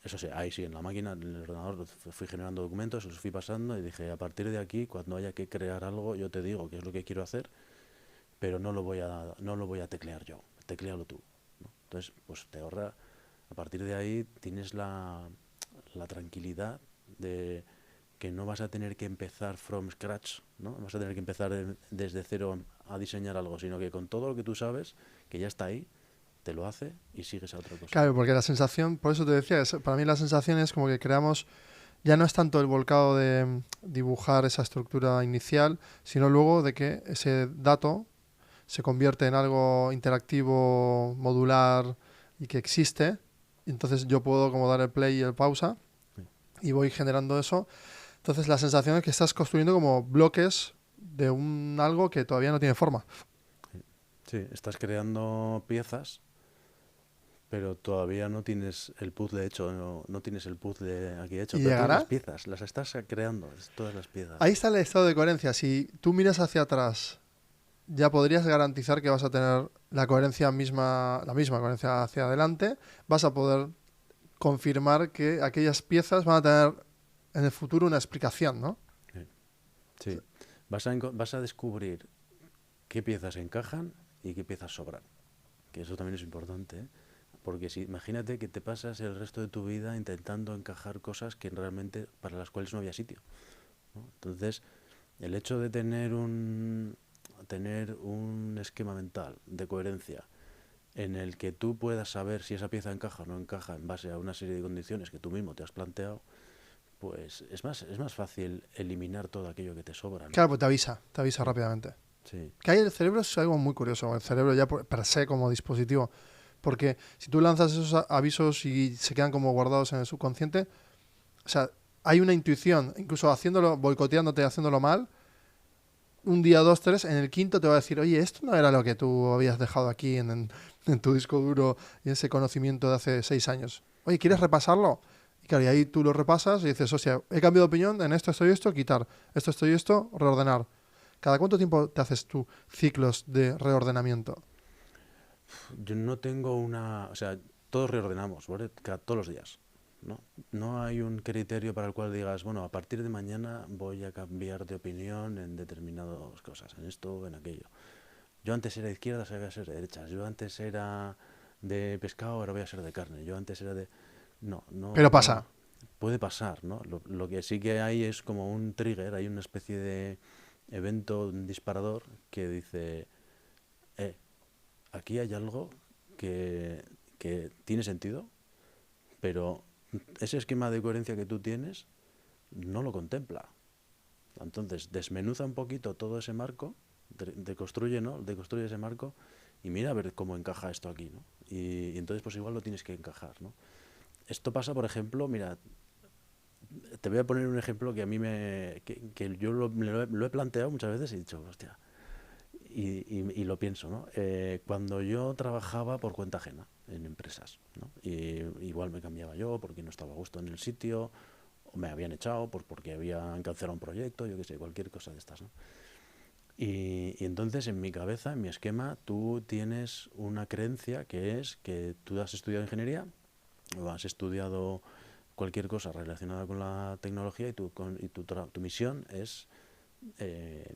Eso sí, ahí sí, en la máquina, en el ordenador, fui generando documentos, los fui pasando y dije, a partir de aquí, cuando haya que crear algo, yo te digo qué es lo que quiero hacer, pero no lo voy a teclear yo, teclealo tú, ¿no? Entonces, pues te ahorra, a partir de ahí tienes la tranquilidad de que no vas a tener que empezar from scratch, ¿no? Vas a tener que empezar desde cero a diseñar algo, sino que con todo lo que tú sabes, que ya está ahí, te lo hace y sigues a otra cosa, claro, ¿no? porque la sensación, por eso te decía, para mí la sensación es como que creamos, ya no es tanto el volcado de dibujar esa estructura inicial, sino luego de que ese dato se convierte en algo interactivo, modular y que existe. Entonces yo puedo como dar el play y el pausa Sí, y voy generando eso. Entonces la sensación es que estás construyendo como bloques de un algo que todavía no tiene forma. sí. Sí, estás creando piezas, pero todavía no tienes el puzzle hecho, no tienes el puzzle aquí hecho, ¿Y pero tienes las llegará? piezas, las estás creando, todas las Ahí piezas. está el estado de coherencia. Si tú miras hacia atrás, ya podrías garantizar que vas a tener la misma coherencia hacia adelante. Vas a poder confirmar que aquellas piezas van a tener en el futuro una explicación, ¿no? Sí, sí. Vas a descubrir qué piezas encajan y qué piezas sobran, que eso también es importante, ¿eh? Porque si imagínate que te pasas el resto de tu vida intentando encajar cosas que realmente para las cuales no había sitio, ¿no? Entonces, el hecho de tener un esquema mental de coherencia en el que tú puedas saber si esa pieza encaja o no encaja en base a una serie de condiciones que tú mismo te has planteado, pues es más fácil eliminar todo aquello que te sobra, ¿no? Claro, pues te avisa Sí, rápidamente. sí, Que hay el cerebro es algo muy curioso, el cerebro ya per se como dispositivo. Porque si tú lanzas esos avisos y se quedan como guardados en el subconsciente, o sea, hay una intuición, incluso haciéndolo, boicoteándote, haciéndolo mal, un día, dos, tres, en el quinto te va a decir, oye, esto no era lo que tú habías dejado aquí en tu disco duro y ese conocimiento de hace 6 años. Oye, ¿quieres repasarlo? Y claro, y ahí tú lo repasas y dices, o sea, he cambiado de opinión, en esto estoy esto, quitar, esto estoy esto, reordenar. ¿Cada cuánto tiempo te haces tú ciclos de reordenamiento? yo no tengo o sea, todos reordenamos, ¿vale? Todos los días, ¿no? No hay un criterio para el cual digas, bueno, a partir de mañana voy a cambiar de opinión en determinadas cosas, en esto o en aquello. Yo antes era de izquierdas, ahora voy a ser de derechas. Yo antes era de pescado, ahora voy a ser de carne. Yo antes era de... No, Pero pasa. puede pasar, ¿no? Lo que sí que hay es como un trigger, hay una especie de evento, un disparador que dice, aquí hay algo que tiene sentido, pero ese esquema de coherencia que tú tienes no lo contempla. Entonces, desmenuza un poquito todo ese marco, deconstruye, ¿no? Deconstruye ese marco y mira a ver cómo encaja esto aquí, ¿no? Y entonces, pues igual lo tienes que encajar, ¿no? Esto pasa, por ejemplo, mira, te voy a poner un ejemplo que a mí que yo lo he planteado muchas veces y he dicho, hostia, y lo pienso, ¿no? Cuando yo trabajaba por cuenta ajena en empresas, ¿no? Y igual me cambiaba yo porque no estaba a gusto en el sitio, o me habían echado pues porque habían cancelado un proyecto, yo qué sé, cualquier cosa de estas, ¿no? Y entonces en mi cabeza, en mi esquema, tú tienes una creencia que es que tú has estudiado ingeniería o has estudiado cualquier cosa relacionada con la tecnología y tu misión es eh,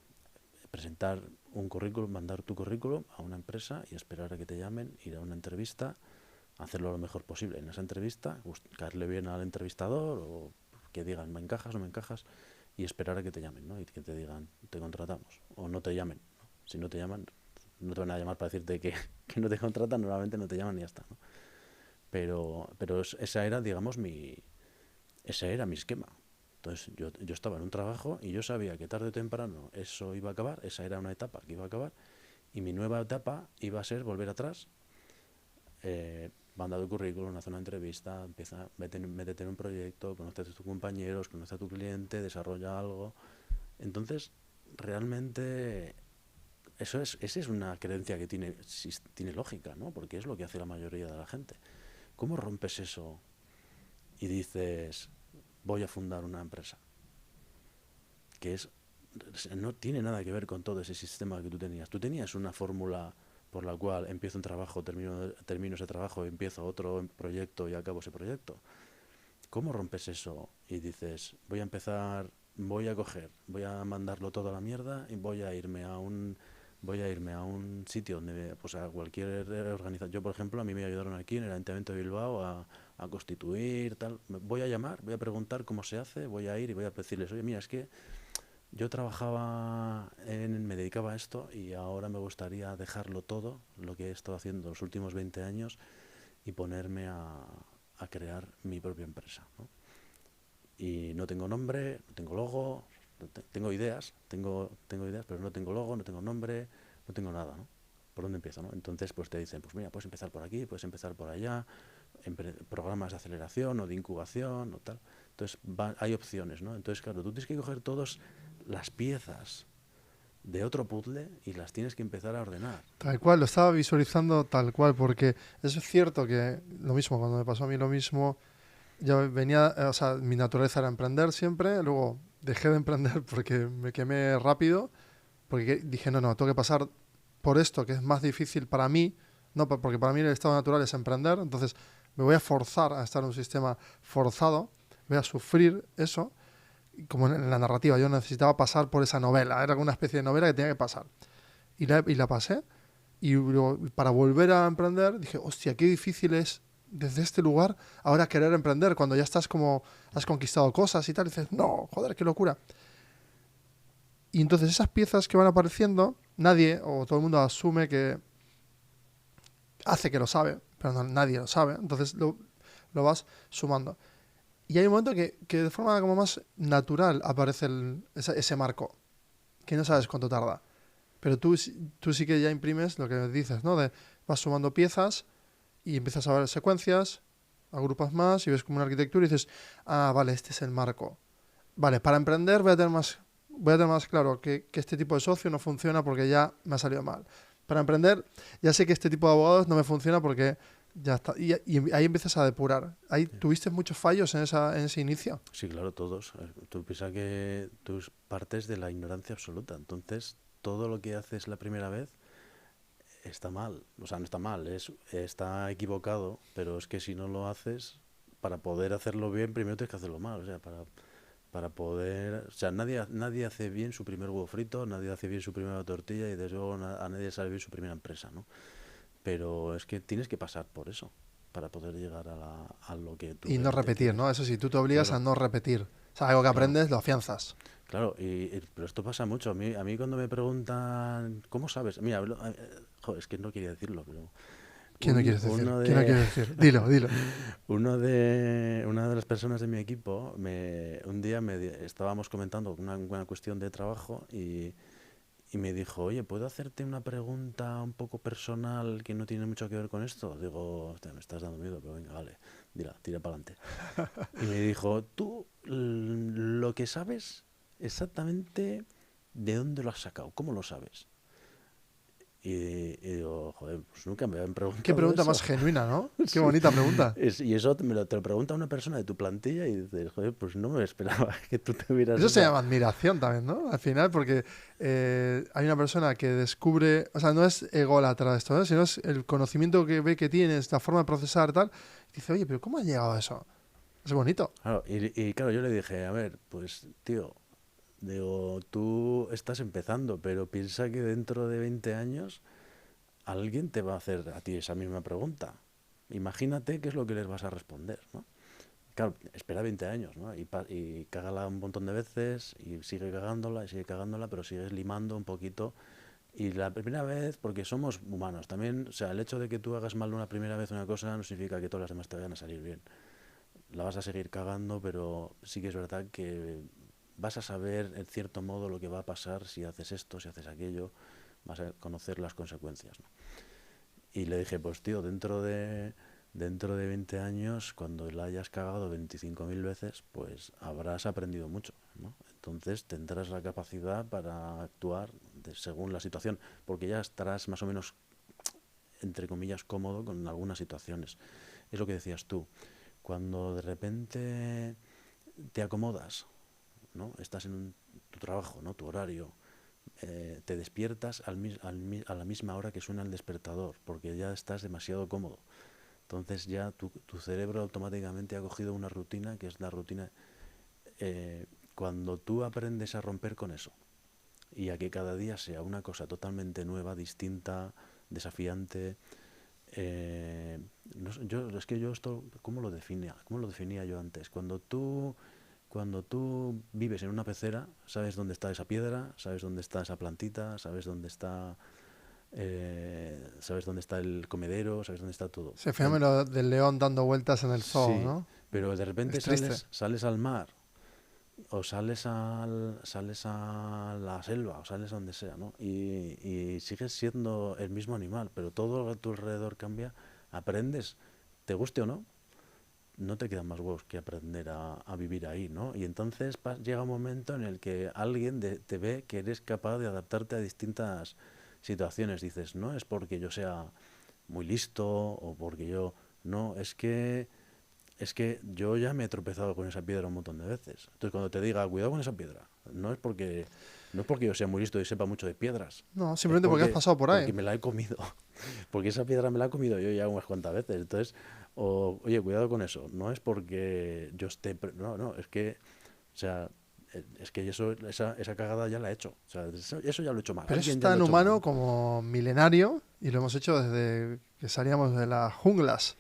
presentar un currículum, mandar tu currículum a una empresa y esperar a que te llamen, ir a una entrevista, hacerlo lo mejor posible en esa entrevista, caerle bien al entrevistador o que digan me encajas o no me encajas y esperar a que te llamen, ¿no? Y que te digan te contratamos o no te llamen, ¿no? Si no te llaman, no te van a llamar para decirte que no te contratan, normalmente no te llaman y ya está, ¿no? Pero esa era, digamos, ese era mi esquema. Entonces yo estaba en un trabajo y yo sabía que tarde o temprano eso iba a acabar, esa era una etapa que iba a acabar, y mi nueva etapa iba a ser volver atrás, manda tu currículum, haz una entrevista, métete en un proyecto, conoce a tus compañeros, conoce a tu cliente, desarrolla algo. Entonces, realmente, esa es una creencia que tiene lógica, ¿no? Porque es lo que hace la mayoría de la gente. ¿Cómo rompes eso y dices, voy a fundar una empresa? Que no tiene nada que ver con todo ese sistema que tú tenías. Tú tenías una fórmula por la cual empiezo un trabajo, termino ese trabajo, empiezo otro proyecto y acabo ese proyecto. ¿Cómo rompes eso y dices, voy a mandarlo todo a la mierda y voy a irme a un sitio donde, pues a cualquier organización? Yo, por ejemplo, a mí me ayudaron aquí en el Ayuntamiento de Bilbao a constituir, tal. Voy a llamar, voy a preguntar cómo se hace, voy a ir y voy a decirles, oye, mira, es que yo me dedicaba a esto y ahora me gustaría dejarlo todo, lo que he estado haciendo los últimos 20 años, y ponerme a crear mi propia empresa, ¿no? Y no tengo nombre, no tengo logo, tengo ideas, pero no tengo logo, no tengo nombre, no tengo nada, ¿no? ¿Por dónde empiezo, no? Entonces, pues te dicen, pues mira, puedes empezar por aquí, puedes empezar por allá, programas de aceleración o de incubación o tal. Entonces, hay opciones, ¿no? Entonces, claro, tú tienes que coger todas las piezas de otro puzzle y las tienes que empezar a ordenar. Tal cual, lo estaba visualizando tal cual, porque eso es cierto que lo mismo, cuando me pasó a mí lo mismo, yo venía, o sea, mi naturaleza era emprender siempre, luego dejé de emprender porque me quemé rápido, porque dije, no, tengo que pasar por esto que es más difícil para mí, no, porque para mí el estado natural es emprender, entonces me voy a forzar a estar en un sistema forzado, voy a sufrir eso, como en la narrativa, yo necesitaba pasar por esa novela, era como una especie de novela que tenía que pasar. Y la pasé, y luego, para volver a emprender, dije, hostia, qué difícil es desde este lugar ahora querer emprender, cuando ya estás como, has conquistado cosas y tal, y dices, no, joder, qué locura. Y entonces esas piezas que van apareciendo, nadie o todo el mundo asume que hace que lo sabe, pero nadie lo sabe, entonces lo vas sumando. Y hay un momento que de forma como más natural aparece ese marco, que no sabes cuánto tarda. Pero tú sí que ya imprimes lo que dices, ¿no? Vas sumando piezas y empiezas a ver secuencias, agrupas más y ves como una arquitectura y dices, ah, vale, este es el marco. Vale, para emprender voy a tener más claro que este tipo de socio no funciona porque ya me ha salido mal. Para emprender ya sé que este tipo de abogados no me funciona porque ya está. Y ahí empiezas a depurar. Ahí tuviste muchos fallos en ese inicio. Sí, claro, todos. Tú piensas que tú partes de la ignorancia absoluta. Entonces, todo lo que haces la primera vez está mal. O sea, no está mal, está equivocado, pero es que si no lo haces, para poder hacerlo bien, primero tienes que hacerlo mal. O sea, para poder... O sea, nadie hace bien su primer huevo frito, nadie hace bien su primera tortilla y desde luego a nadie sale bien su primera empresa, ¿no? Pero es que tienes que pasar por eso para poder llegar a lo que tú Y no realmente repetir, quieres. ¿no? Eso sí, tú te obligas a Claro, no repetir. O sea, algo que claro. aprendes lo afianzas. Claro, pero esto pasa mucho. A mí cuando me preguntan, ¿cómo sabes? Mira, joder, es que no quería decirlo, pero ¿Quién no quieres decir? uno ¿Quién no de, quieres decir? Dilo, dilo. una de las personas de mi equipo, un día estábamos comentando una cuestión de trabajo y me dijo, oye, ¿puedo hacerte una pregunta un poco personal que no tiene mucho que ver con esto? Digo, hostia, me estás dando miedo, pero venga, vale, tira para adelante. Y me dijo, ¿tú lo que sabes exactamente de dónde lo has sacado? ¿Cómo lo sabes? Y digo, joder, pues nunca me habían Qué preguntado pregunta eso. más genuina, ¿no? Qué Sí. bonita pregunta. Y eso te lo pregunta una persona de tu plantilla y dices, joder, pues no me esperaba que tú te vieras Eso se esa. llama admiración también, ¿no? Al final, porque hay una persona que descubre, o sea, no es ególatra esto, ¿no? Sino es el conocimiento que ve que tienes, la forma de procesar tal, y dice, oye, pero ¿cómo has llegado a eso? Es bonito. Claro, y claro, yo le dije, a ver, pues tío, digo, tú estás empezando, pero piensa que dentro de 20 años alguien te va a hacer a ti esa misma pregunta. Imagínate qué es lo que les vas a responder, ¿no? Claro, espera 20 años, ¿no? Y cágala un montón de veces y sigue cagándola y sigue cagándola, pero sigues limando un poquito. Y la primera vez, porque somos humanos, también, o sea, el hecho de que tú hagas mal una primera vez una cosa no significa que todas las demás te vayan a salir bien. La vas a seguir cagando, pero sí que es verdad que vas a saber, en cierto modo, lo que va a pasar si haces esto, si haces aquello, vas a conocer las consecuencias, ¿no? Y le dije, pues tío, dentro de 20 años, cuando la hayas cagado 25.000 veces, pues habrás aprendido mucho, ¿no? Entonces tendrás la capacidad para actuar según la situación, porque ya estarás más o menos, entre comillas, cómodo con algunas situaciones. Es lo que decías tú. Cuando de repente te acomodas, ¿no? Estás en tu trabajo, ¿no? Tu horario, te despiertas a la misma hora que suena el despertador, porque ya estás demasiado cómodo. Entonces ya tu cerebro automáticamente ha cogido una rutina que es la rutina. Cuando tú aprendes a romper con eso y a que cada día sea una cosa totalmente nueva, distinta, desafiante, no sé, es que yo esto, ¿cómo lo definía yo antes? Cuando tú vives en una pecera, sabes dónde está esa piedra, sabes dónde está esa plantita, sabes dónde está el comedero, sabes dónde está todo. Ese fenómeno del león dando vueltas en el zoo, Sí, ¿no? pero de repente Es triste. sales al mar o sales a la selva o sales a donde sea, ¿no? Y sigues siendo el mismo animal, pero todo a tu alrededor cambia, aprendes, te guste o no, no te quedan más huevos que aprender a vivir ahí, ¿no? Y entonces llega un momento en el que alguien te ve que eres capaz de adaptarte a distintas situaciones. Dices, no es porque yo sea muy listo o porque yo... No, es que yo ya me he tropezado con esa piedra un montón de veces. Entonces cuando te diga, cuidado con esa piedra, no es porque yo sea muy listo y sepa mucho de piedras, No, es simplemente porque has porque, pasado por ahí. porque me la he comido. Porque esa piedra me la he comido yo ya unas cuantas veces. Entonces, oye, cuidado con eso. No es porque yo esté... No, no, es que, o sea, es que esa cagada ya la he hecho. O sea, eso ya lo he hecho mal. Pero eso es Alguien ya lo tan ha hecho mal, humano ¿no? como milenario y lo hemos hecho desde que salíamos de las junglas.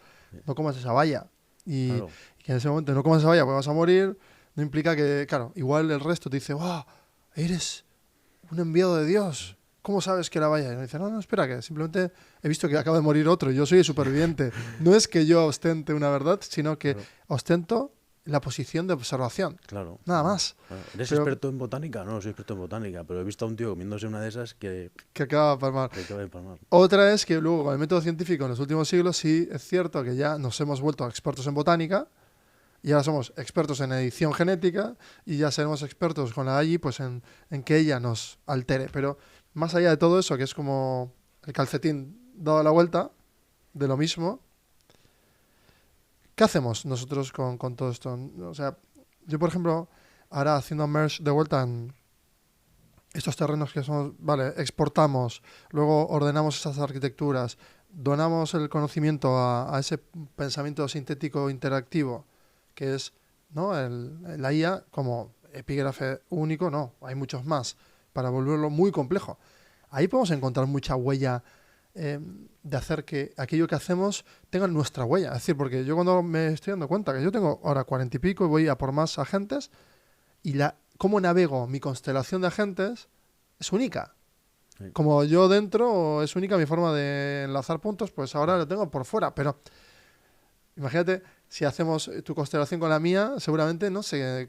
No comas esa valla. Y Claro, que en ese momento no comas esa valla porque vas a morir, no implica que, claro, igual el resto te dice, ¡wow! Eres un enviado de Dios. ¿Cómo sabes que la valla? Y uno dice, no, no, espera, que simplemente he visto que acaba de morir otro y yo soy el superviviente. No es que yo ostente una verdad, sino que claro, ostento la posición de observación. claro, Nada claro, más. claro. ¿Eres Pero experto en botánica? No, no soy experto en botánica, pero he visto a un tío comiéndose una de esas que acaba de palmar. que acaba de palmar. Otra es que luego con el método científico en los últimos siglos sí es cierto que ya nos hemos vuelto expertos en botánica y ahora somos expertos en edición genética y ya seremos expertos con la AI pues en que ella nos altere. Pero más allá de todo eso, que es como el calcetín dado la vuelta de lo mismo, ¿qué hacemos nosotros con todo esto? O sea, yo por ejemplo, ahora haciendo merge de vuelta en estos terrenos que somos, vale, exportamos, luego ordenamos esas arquitecturas, donamos el conocimiento a ese pensamiento sintético interactivo, que es, ¿no? La IA como epígrafe único, no, hay muchos más, para volverlo muy complejo. Ahí podemos encontrar mucha huella de hacer que aquello que hacemos tenga nuestra huella. Es decir, porque yo cuando me estoy dando cuenta que yo tengo ahora 40 y pico y voy a por más agentes, y cómo navego mi constelación de agentes es única. Sí. Como yo dentro es única mi forma de enlazar puntos, pues ahora lo tengo por fuera. Pero imagínate, si hacemos tu constelación con la mía, seguramente no se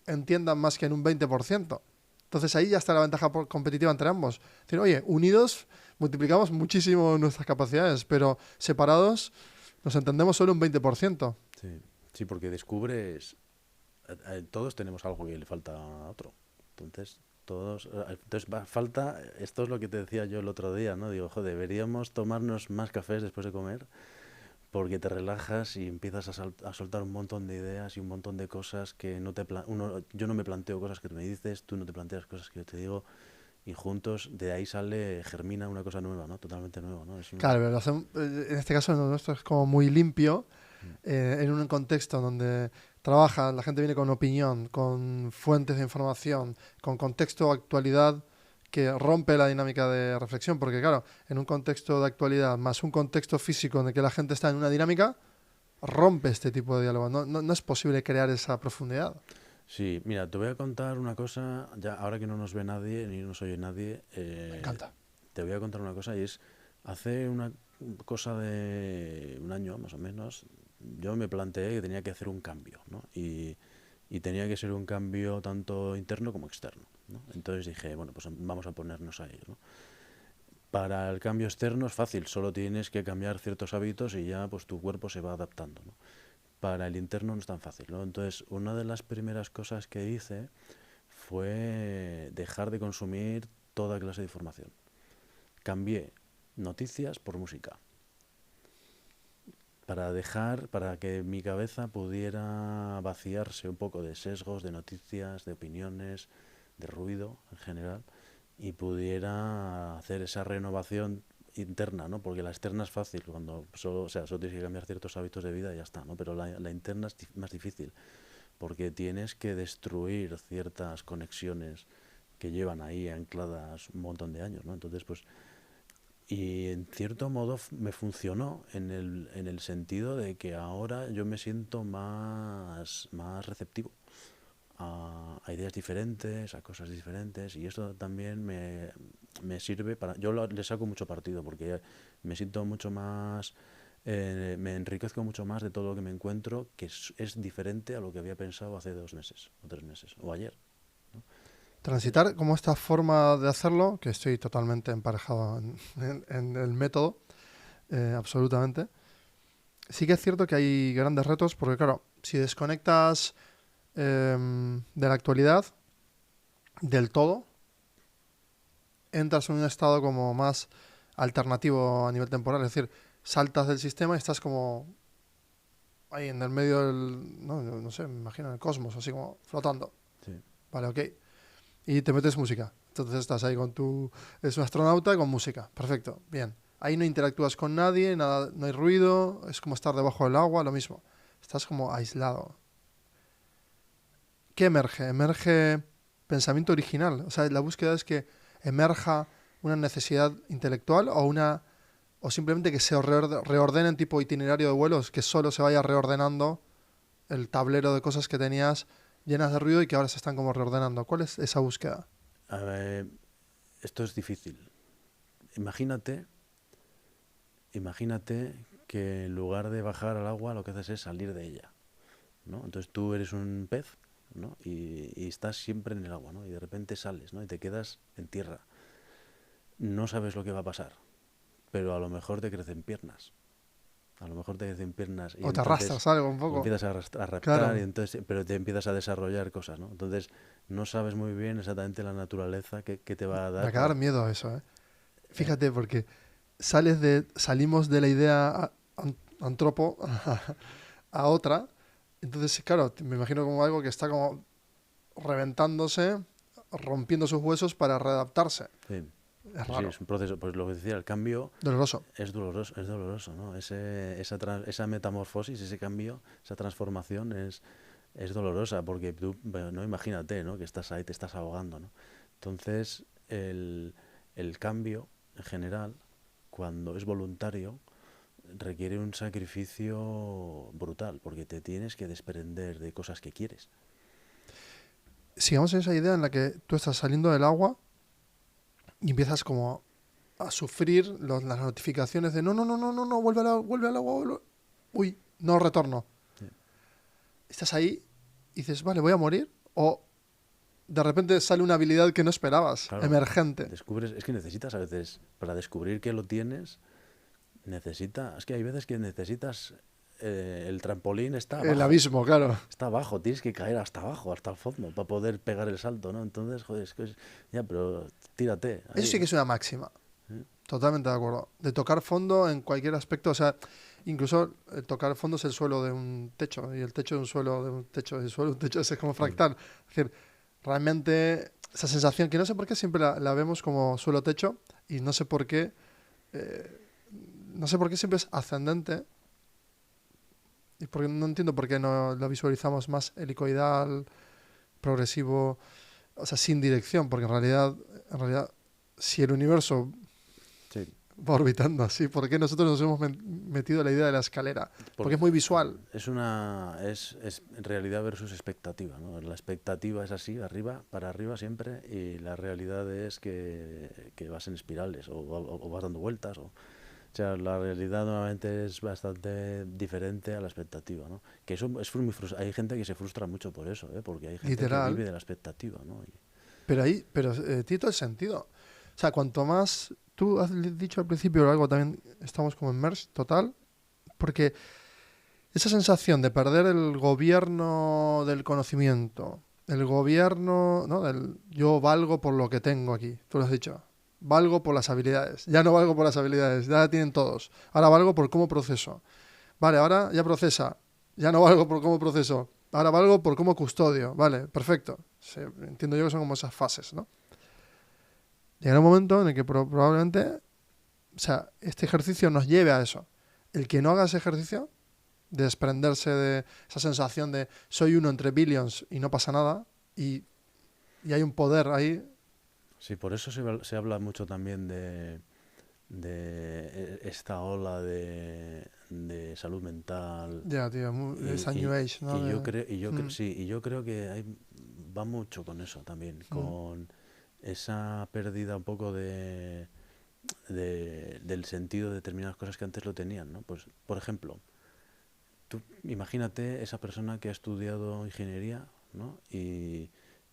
entiendan más que en un 20%. Entonces ahí ya está la ventaja competitiva entre ambos. Es decir, oye, unidos multiplicamos muchísimo nuestras capacidades, pero separados nos entendemos solo un 20%. Sí, sí, porque descubres, todos tenemos algo que le falta a otro. Entonces, falta, esto es lo que te decía yo el otro día, ¿no? Digo, joder, deberíamos tomarnos más cafés después de comer, porque te relajas y empiezas a soltar un montón de ideas y un montón de cosas que no te yo no me planteo cosas que tú me dices, tú no te planteas cosas que yo te digo, y juntos de ahí germina una cosa nueva, ¿no? Totalmente nueva, ¿no? Claro, pero en este caso lo nuestro es como muy limpio, Mm. en un contexto donde trabaja, la gente viene con opinión, con fuentes de información, con contexto, actualidad, que rompe la dinámica de reflexión, porque claro, en un contexto de actualidad más un contexto físico en el que la gente está en una dinámica, rompe este tipo de diálogo. No es posible crear esa profundidad. Sí, mira, te voy a contar una cosa, ya ahora que no nos ve nadie ni nos oye nadie, Me encanta. te voy a contar una cosa y es, hace una cosa de un año más o menos, yo me planteé que tenía que hacer un cambio, ¿no? Y tenía que ser un cambio tanto interno como externo, ¿no? Entonces dije, bueno, pues vamos a ponernos a ello, ¿no? Para el cambio externo es fácil, solo tienes que cambiar ciertos hábitos y ya pues tu cuerpo se va adaptando, ¿no? Para el interno no es tan fácil, ¿no? Entonces, una de las primeras cosas que hice fue dejar de consumir toda clase de información. Cambié noticias por música para que mi cabeza pudiera vaciarse un poco de sesgos, de noticias, de opiniones, de ruido en general, y pudiera hacer esa renovación interna, ¿no? Porque la externa es fácil, cuando solo, o sea, solo tienes que cambiar ciertos hábitos de vida y ya está, ¿no? Pero la interna es más difícil, porque tienes que destruir ciertas conexiones que llevan ahí ancladas un montón de años, ¿no? Entonces, pues, y en cierto modo me funcionó en el sentido de que ahora yo me siento más receptivo a ideas diferentes, a cosas diferentes, y esto también me sirve para... le saco mucho partido porque me siento mucho más... me enriquezco mucho más de todo lo que me encuentro, que es diferente a lo que había pensado hace 2 meses o 3 meses o ayer, ¿no? Entonces, Transitar como esta forma de hacerlo, que estoy totalmente emparejado en el método, absolutamente. Sí que es cierto que hay grandes retos, porque claro, si desconectas de la actualidad del todo, entras en un estado como más alternativo a nivel temporal, es decir, saltas del sistema y estás como ahí en el medio del, no sé, me imagino en el cosmos, así como flotando. sí. Vale, ok. Y te metes música. Entonces estás ahí es un astronauta con música. Perfecto, bien. Ahí no interactúas con nadie, nada, no hay ruido, es como estar debajo del agua, lo mismo. Estás como aislado. ¿Qué emerge? Emerge pensamiento original. O sea, la búsqueda es que emerja una necesidad intelectual o simplemente que se reordenen tipo itinerario de vuelos, que solo se vaya reordenando el tablero de cosas que tenías llenas de ruido y que ahora se están como reordenando. ¿Cuál es esa búsqueda? A ver, esto es difícil. Imagínate, imagínate que en lugar de bajar al agua lo que haces es salir de ella, ¿no? Entonces tú eres un pez, ¿no? Y estás siempre en el agua, ¿no? Y de repente sales, ¿no? Y te quedas en tierra. No sabes lo que va a pasar, pero a lo mejor te crecen piernas. A lo mejor te crecen piernas y O te entonces arrastras algo un poco. empiezas a raptar y Claro. entonces, pero te empiezas a desarrollar cosas, ¿no? Entonces no sabes muy bien exactamente la naturaleza que te va a Me dar acaba de para... dar miedo eso, ¿eh? eh, Fíjate, porque salimos de la idea antropo a otra. Entonces, claro, me imagino como algo que está como reventándose, rompiendo sus huesos para readaptarse. sí, Es sí, raro, es un proceso. Pues lo que decía, el cambio doloroso. es doloroso, ¿no? Esa metamorfosis, ese cambio, esa transformación es dolorosa porque tú, bueno, no imagínate, ¿no? Que estás ahí, te estás ahogando, ¿no? Entonces, el cambio en general, cuando es voluntario, requiere un sacrificio brutal porque te tienes que desprender de cosas que quieres. sigamos en esa idea en la que tú estás saliendo del agua y empiezas como a sufrir las notificaciones de no, no, no, no, no, no, vuelve al agua, uy, no retorno. Sí. Estás ahí y dices, vale, voy a morir, o de repente sale una habilidad que no esperabas, Claro, emergente. descubres, es que necesitas a veces, para descubrir que lo tienes, es que hay veces que necesitas, el trampolín El abismo, claro. está abajo, tienes que caer hasta abajo, hasta el fondo, para poder pegar el salto, ¿no? Entonces, joder, ya, pero tírate Eso sí ahí. que es una máxima. ¿Eh? Totalmente de acuerdo. De tocar fondo en cualquier aspecto, o sea, incluso tocar fondo es el suelo de un techo y el techo de un suelo de un techo, el suelo de un techo es como Mm. fractal. Es decir, realmente esa sensación que no sé por qué siempre la vemos como suelo-techo y no sé por qué, eh, no sé por qué siempre es ascendente y porque no entiendo por qué no lo visualizamos más helicoidal, progresivo, o sea, sin dirección, porque en realidad, si el universo Sí, va orbitando así. ¿Por qué nosotros nos hemos metido la idea de la escalera? Porque porque es muy visual. es realidad versus expectativa, ¿no? La expectativa es así, arriba, para arriba siempre, y la realidad es que vas en espirales o vas dando vueltas. O sea, la realidad normalmente es bastante diferente a la expectativa, ¿no? Que eso es muy hay gente que se frustra mucho por eso, ¿eh? Porque hay gente que Literal. vive de la expectativa, ¿no? Pero tiene todo el sentido. O sea, cuanto más... Tú has dicho al principio algo también, estamos como en merge total, porque esa sensación de perder el gobierno del conocimiento, el gobierno, ¿no? Del yo valgo por lo que tengo aquí, tú lo has dicho. Valgo por las habilidades. Ya no valgo por las habilidades, ya la tienen todos. Ahora valgo por cómo proceso. Vale, ahora ya procesa. Ya no valgo por cómo proceso. Ahora valgo por cómo custodio. Vale, perfecto. Sí, entiendo yo que son como esas fases, ¿no? Llegará un momento en el que probablemente, o sea, este ejercicio nos lleve a eso. El que no haga ese ejercicio, de desprenderse de esa sensación de soy uno entre billions y no pasa nada, y hay un poder ahí. Sí, por eso se habla mucho también de esta ola de salud mental. Ya, tío, Y, esa New y, Age, ¿no? y yo creo, Mm, sí, y yo creo que va mucho con eso también, mm. con esa pérdida un poco del sentido de determinadas cosas que antes lo tenían, ¿no? Pues, por ejemplo, tú imagínate esa persona que ha estudiado ingeniería, ¿no? Y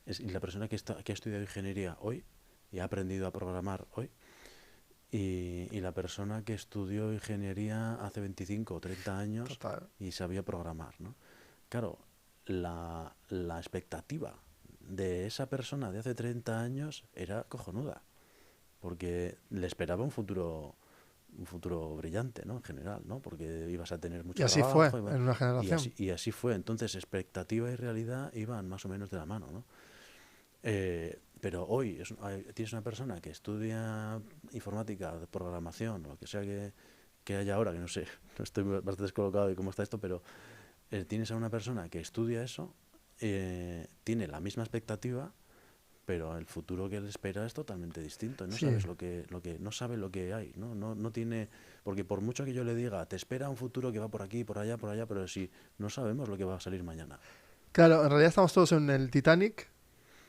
la persona que ha estudiado ingeniería hoy y ha aprendido a programar hoy, y la persona que estudió ingeniería hace 25 o 30 años Total. y sabía programar, ¿no? Claro, la expectativa de esa persona de hace 30 años era cojonuda, porque le esperaba un futuro brillante, ¿no? En general, ¿no? Porque ibas a tener Y mucho así fue trabajo, en una y generación. así fue. Entonces, expectativa y realidad iban más o menos de la mano, ¿no? Pero hoy tienes una persona que estudia informática, programación, o lo que sea que haya ahora, que no sé, no estoy bastante descolocado de cómo está esto, pero tienes a una persona que estudia eso, tiene la misma expectativa, pero el futuro que le espera es totalmente distinto. No Sí. sabes no sabe lo que hay, ¿no? No tiene, porque por mucho que yo le diga, te espera un futuro que va por aquí, por allá, pero si no sabemos lo que va a salir mañana. Claro, en realidad estamos todos en el Titanic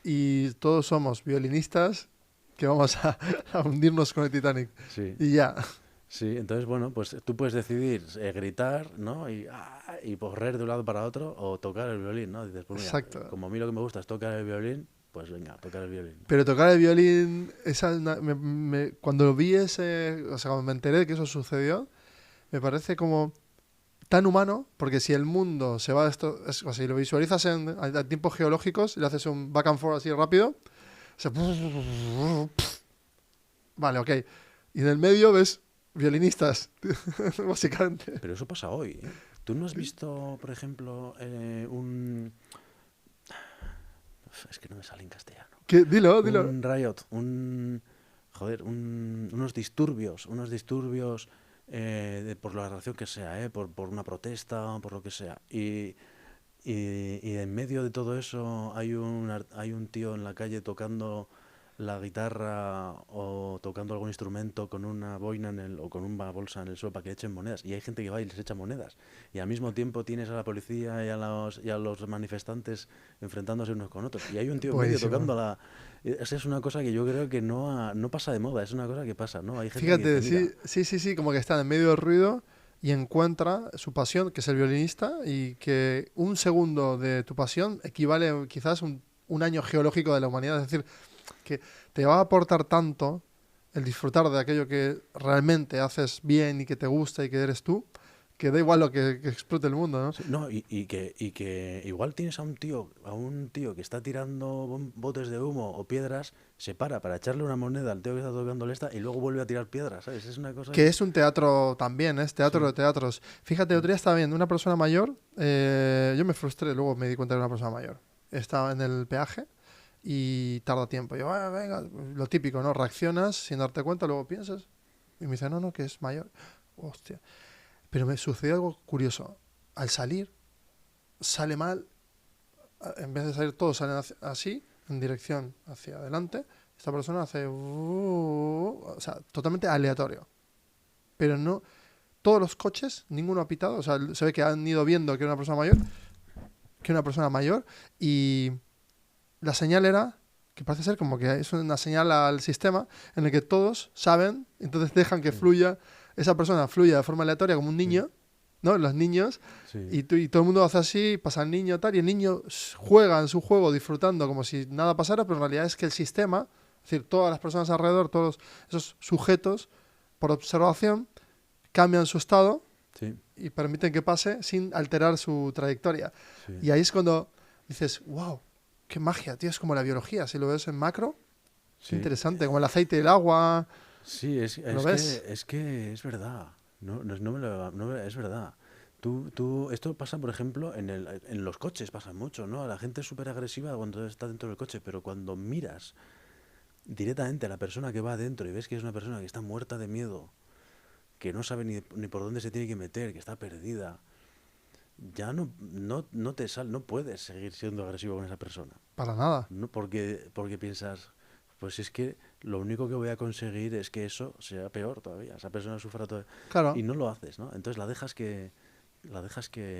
y todos somos violinistas que vamos a hundirnos con el Titanic. Sí, Y ya, sí, entonces, bueno, pues tú puedes decidir gritar, ¿no? Y correr de un lado para otro o tocar el violín, ¿no? Dices, pues mira, exacto. como a mí lo que me gusta es tocar el violín, pues venga, tocar el violín. Pero tocar el violín, cuando vi o sea, cuando me enteré de que eso sucedió, me parece como tan humano, porque si el mundo se va a esto, o sea, si lo visualizas a tiempos geológicos y le haces un back and forth así rápido, o sea, vale, ok. Y en el medio ves violinistas, básicamente. Pero eso pasa hoy, ¿eh? ¿Tú no has visto, por ejemplo, es que no me sale en castellano. Dilo, dilo. Un riot, joder, unos disturbios por la razón que sea, por una protesta, por lo que sea. Y en medio de todo eso hay un tío en la calle tocando la guitarra o tocando algún instrumento con una boina o con una bolsa en el suelo para que echen monedas. Y hay gente que va y les echa monedas. Y al mismo tiempo tienes a la policía y a los manifestantes enfrentándose unos con otros. Y hay un tío en medio Buenísimo. tocando la... Esa es una cosa que yo creo que no pasa de moda, es una cosa que pasa, ¿no? Hay gente que dice, Fíjate, mira, sí, sí, sí, sí, como que está en medio del ruido y encuentra su pasión, que es el violinista, y que un segundo de tu pasión equivale quizás un año geológico de la humanidad. Es decir, que te va a aportar tanto el disfrutar de aquello que realmente haces bien y que te gusta y que eres tú, que da igual lo que explote el mundo, ¿no? sí, no, y que igual tienes a un tío que está tirando botes de humo o piedras, se para echarle una moneda al tío que está tocando esta y luego vuelve a tirar piedras, ¿sabes? Es una cosa Que que... es un teatro también, es teatro Sí, de teatros. Fíjate, mm, otro día estaba viendo una persona mayor, yo me frustré, luego me di cuenta de una persona mayor. Estaba en el peaje y tarda tiempo. Yo, "Ah, venga, lo típico, ¿no? Reaccionas sin darte cuenta, luego piensas. Y me dice, no, no, que es mayor. Hostia. Pero me sucedió algo curioso. Al salir, sale mal. En vez de salir todos salen así, en dirección hacia adelante. Esta persona hace... o sea, totalmente aleatorio. Pero no... Todos los coches, ninguno ha pitado. O sea, se ve que han ido viendo que era una persona mayor. Y la señal era que parece ser como que es una señal al sistema en el que todos saben, entonces dejan que sí, fluya, esa persona fluya de forma aleatoria como un mm, niño, ¿no? Los niños, sí, y todo el mundo hace así, pasa el niño tal, y el niño juega en su juego disfrutando como si nada pasara, pero en realidad es que el sistema, es decir, todas las personas alrededor, todos esos sujetos, por observación, cambian su estado sí, y permiten que pase sin alterar su trayectoria. sí, Y ahí es cuando dices, wow, qué magia, tío, es como la biología, si lo ves en macro, qué sí. interesante, como el aceite y el agua, Sí, ¿lo ves? es que es verdad. No me es verdad. Esto pasa, por ejemplo, en los coches pasa mucho, ¿no? La gente es súper agresiva cuando está dentro del coche, pero cuando miras directamente a la persona que va adentro y ves que es una persona que está muerta de miedo, que no sabe ni por dónde se tiene que meter, que está perdida, ya no puedes seguir siendo agresivo con esa persona. Para nada. No, porque piensas, pues es que lo único que voy a conseguir es que eso sea peor todavía, esa persona sufra todavía. Y Claro, no lo haces, ¿no? Entonces la dejas que,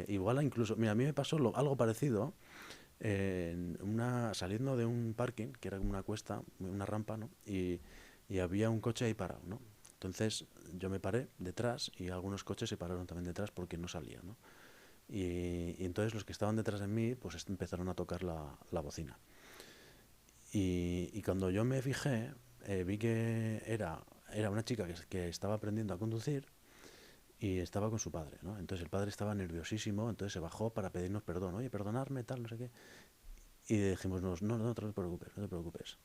igual incluso, mira, a mí me pasó algo parecido saliendo de un parking, que era como una cuesta, una rampa, ¿no? Y había un coche ahí parado, ¿no? Entonces yo me paré detrás y algunos coches se pararon también detrás porque no salía, ¿no? Y entonces los que estaban detrás de mí pues empezaron a tocar la bocina. Y cuando yo me fijé, vi que era una chica que estaba aprendiendo a conducir y estaba con su padre, ¿no? Entonces el padre estaba nerviosísimo, entonces se bajó para pedirnos perdón. Oye, perdonarme, tal, no sé qué. Y dijimos, no te preocupes, no te preocupes.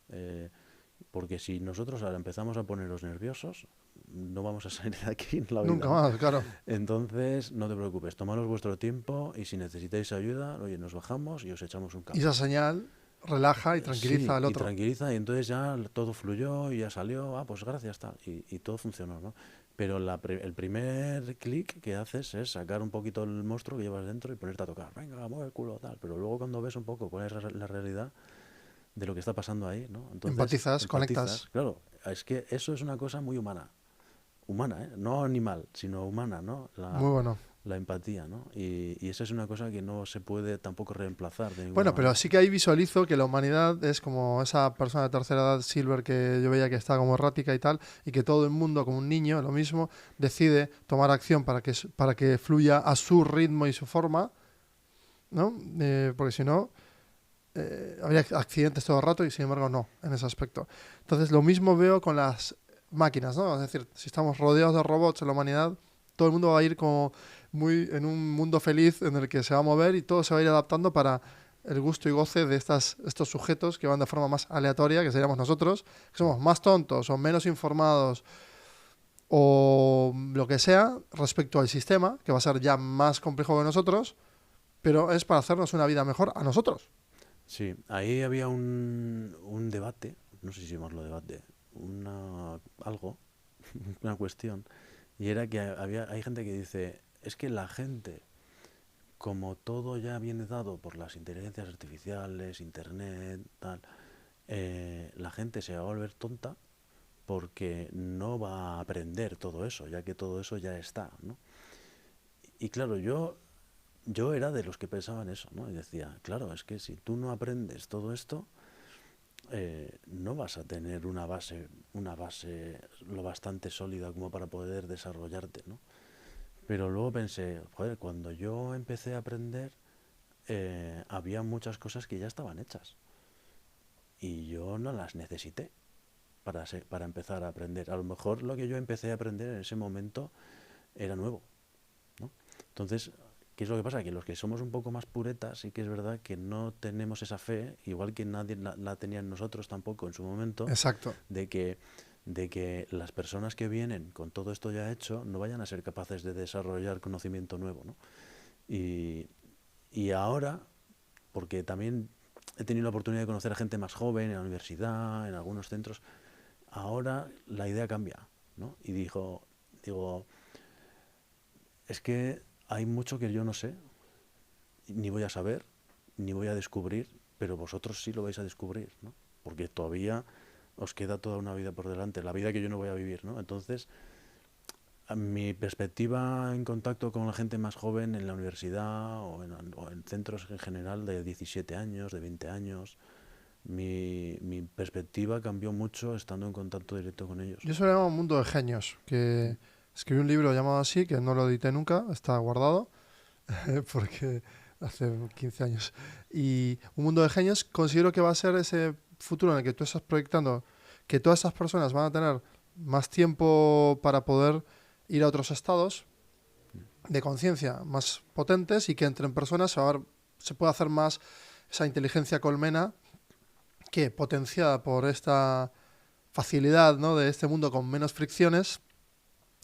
Porque si nosotros ahora empezamos a ponernos nerviosos, no vamos a salir de aquí en la vida, nunca ¿no? más, claro. Entonces, no te preocupes, tomaros vuestro tiempo y si necesitáis ayuda, oye, nos bajamos y os echamos un Y cable. esa señal relaja y tranquiliza Sí, al y otro. tranquiliza, y entonces ya todo fluyó y ya salió, pues gracias, tal, y todo funcionó, ¿no? Pero el primer clic que haces es sacar un poquito el monstruo que llevas dentro y ponerte a tocar, venga, mueve el culo, tal, pero luego cuando ves un poco cuál es la realidad de lo que está pasando ahí, ¿no? Entonces Empatizas, empatizas, conectas. claro, es que eso es una cosa muy humana, ¿eh? No animal, sino humana, ¿no? Muy bueno. La empatía, ¿no? Y esa es una cosa que no se puede tampoco reemplazar de ninguna Bueno, pero manera. sí que ahí visualizo que la humanidad es como esa persona de tercera edad, Silver, que yo veía que está como errática y tal, y que todo el mundo, como un niño, lo mismo, decide tomar acción para que fluya a su ritmo y su forma, ¿no? Porque si no, habría accidentes todo el rato y sin embargo no, en ese aspecto. Entonces lo mismo veo con las máquinas, ¿no? Es decir, si estamos rodeados de robots en la humanidad, todo el mundo va a ir como muy en un mundo feliz en el que se va a mover y todo se va a ir adaptando para el gusto y goce de estos sujetos que van de forma más aleatoria, que seríamos nosotros, que somos más tontos o menos informados o lo que sea respecto al sistema, que va a ser ya más complejo que nosotros, pero es para hacernos una vida mejor a nosotros. Sí, ahí había un debate, no sé si llamarlo debate, algo, una cuestión, y era que hay gente que dice, es que la gente, como todo ya viene dado por las inteligencias artificiales, internet, tal, la gente se va a volver tonta porque no va a aprender todo eso, ya que todo eso ya está, ¿no? Y claro, yo era de los que pensaban eso, ¿no? Y decía, claro, es que si tú no aprendes todo esto, no vas a tener una base lo bastante sólida como para poder desarrollarte, ¿no? Pero luego pensé, joder, cuando yo empecé a aprender, había muchas cosas que ya estaban hechas y yo no las necesité para empezar a aprender. A lo mejor lo que yo empecé a aprender en ese momento era nuevo, ¿no? Entonces, ¿qué es lo que pasa? Que los que somos un poco más puretas, sí que es verdad que no tenemos esa fe, igual que nadie la tenían nosotros tampoco en su momento, Exacto. de que las personas que vienen con todo esto ya hecho no vayan a ser capaces de desarrollar conocimiento nuevo, ¿no? Y, y ahora, porque también he tenido la oportunidad de conocer a gente más joven en la universidad, en algunos centros, ahora la idea cambia, ¿no? Y digo, es que hay mucho que yo no sé, ni voy a saber, ni voy a descubrir, pero vosotros sí lo vais a descubrir, ¿no? Porque todavía os queda toda una vida por delante, la vida que yo no voy a vivir, ¿no? Entonces, a mi perspectiva en contacto con la gente más joven en la universidad o en centros en general de 17 años, de 20 años, mi perspectiva cambió mucho estando en contacto directo con ellos. Yo eso lo llamo Mundo de Genios, que escribí un libro llamado así, que no lo edité nunca, está guardado, porque hace 15 años. Y un mundo de genios considero que va a ser ese futuro en el que tú estás proyectando que todas esas personas van a tener más tiempo para poder ir a otros estados de conciencia más potentes y que entre personas se puede hacer más esa inteligencia colmena que, potenciada por esta facilidad, ¿no?, de este mundo con menos fricciones,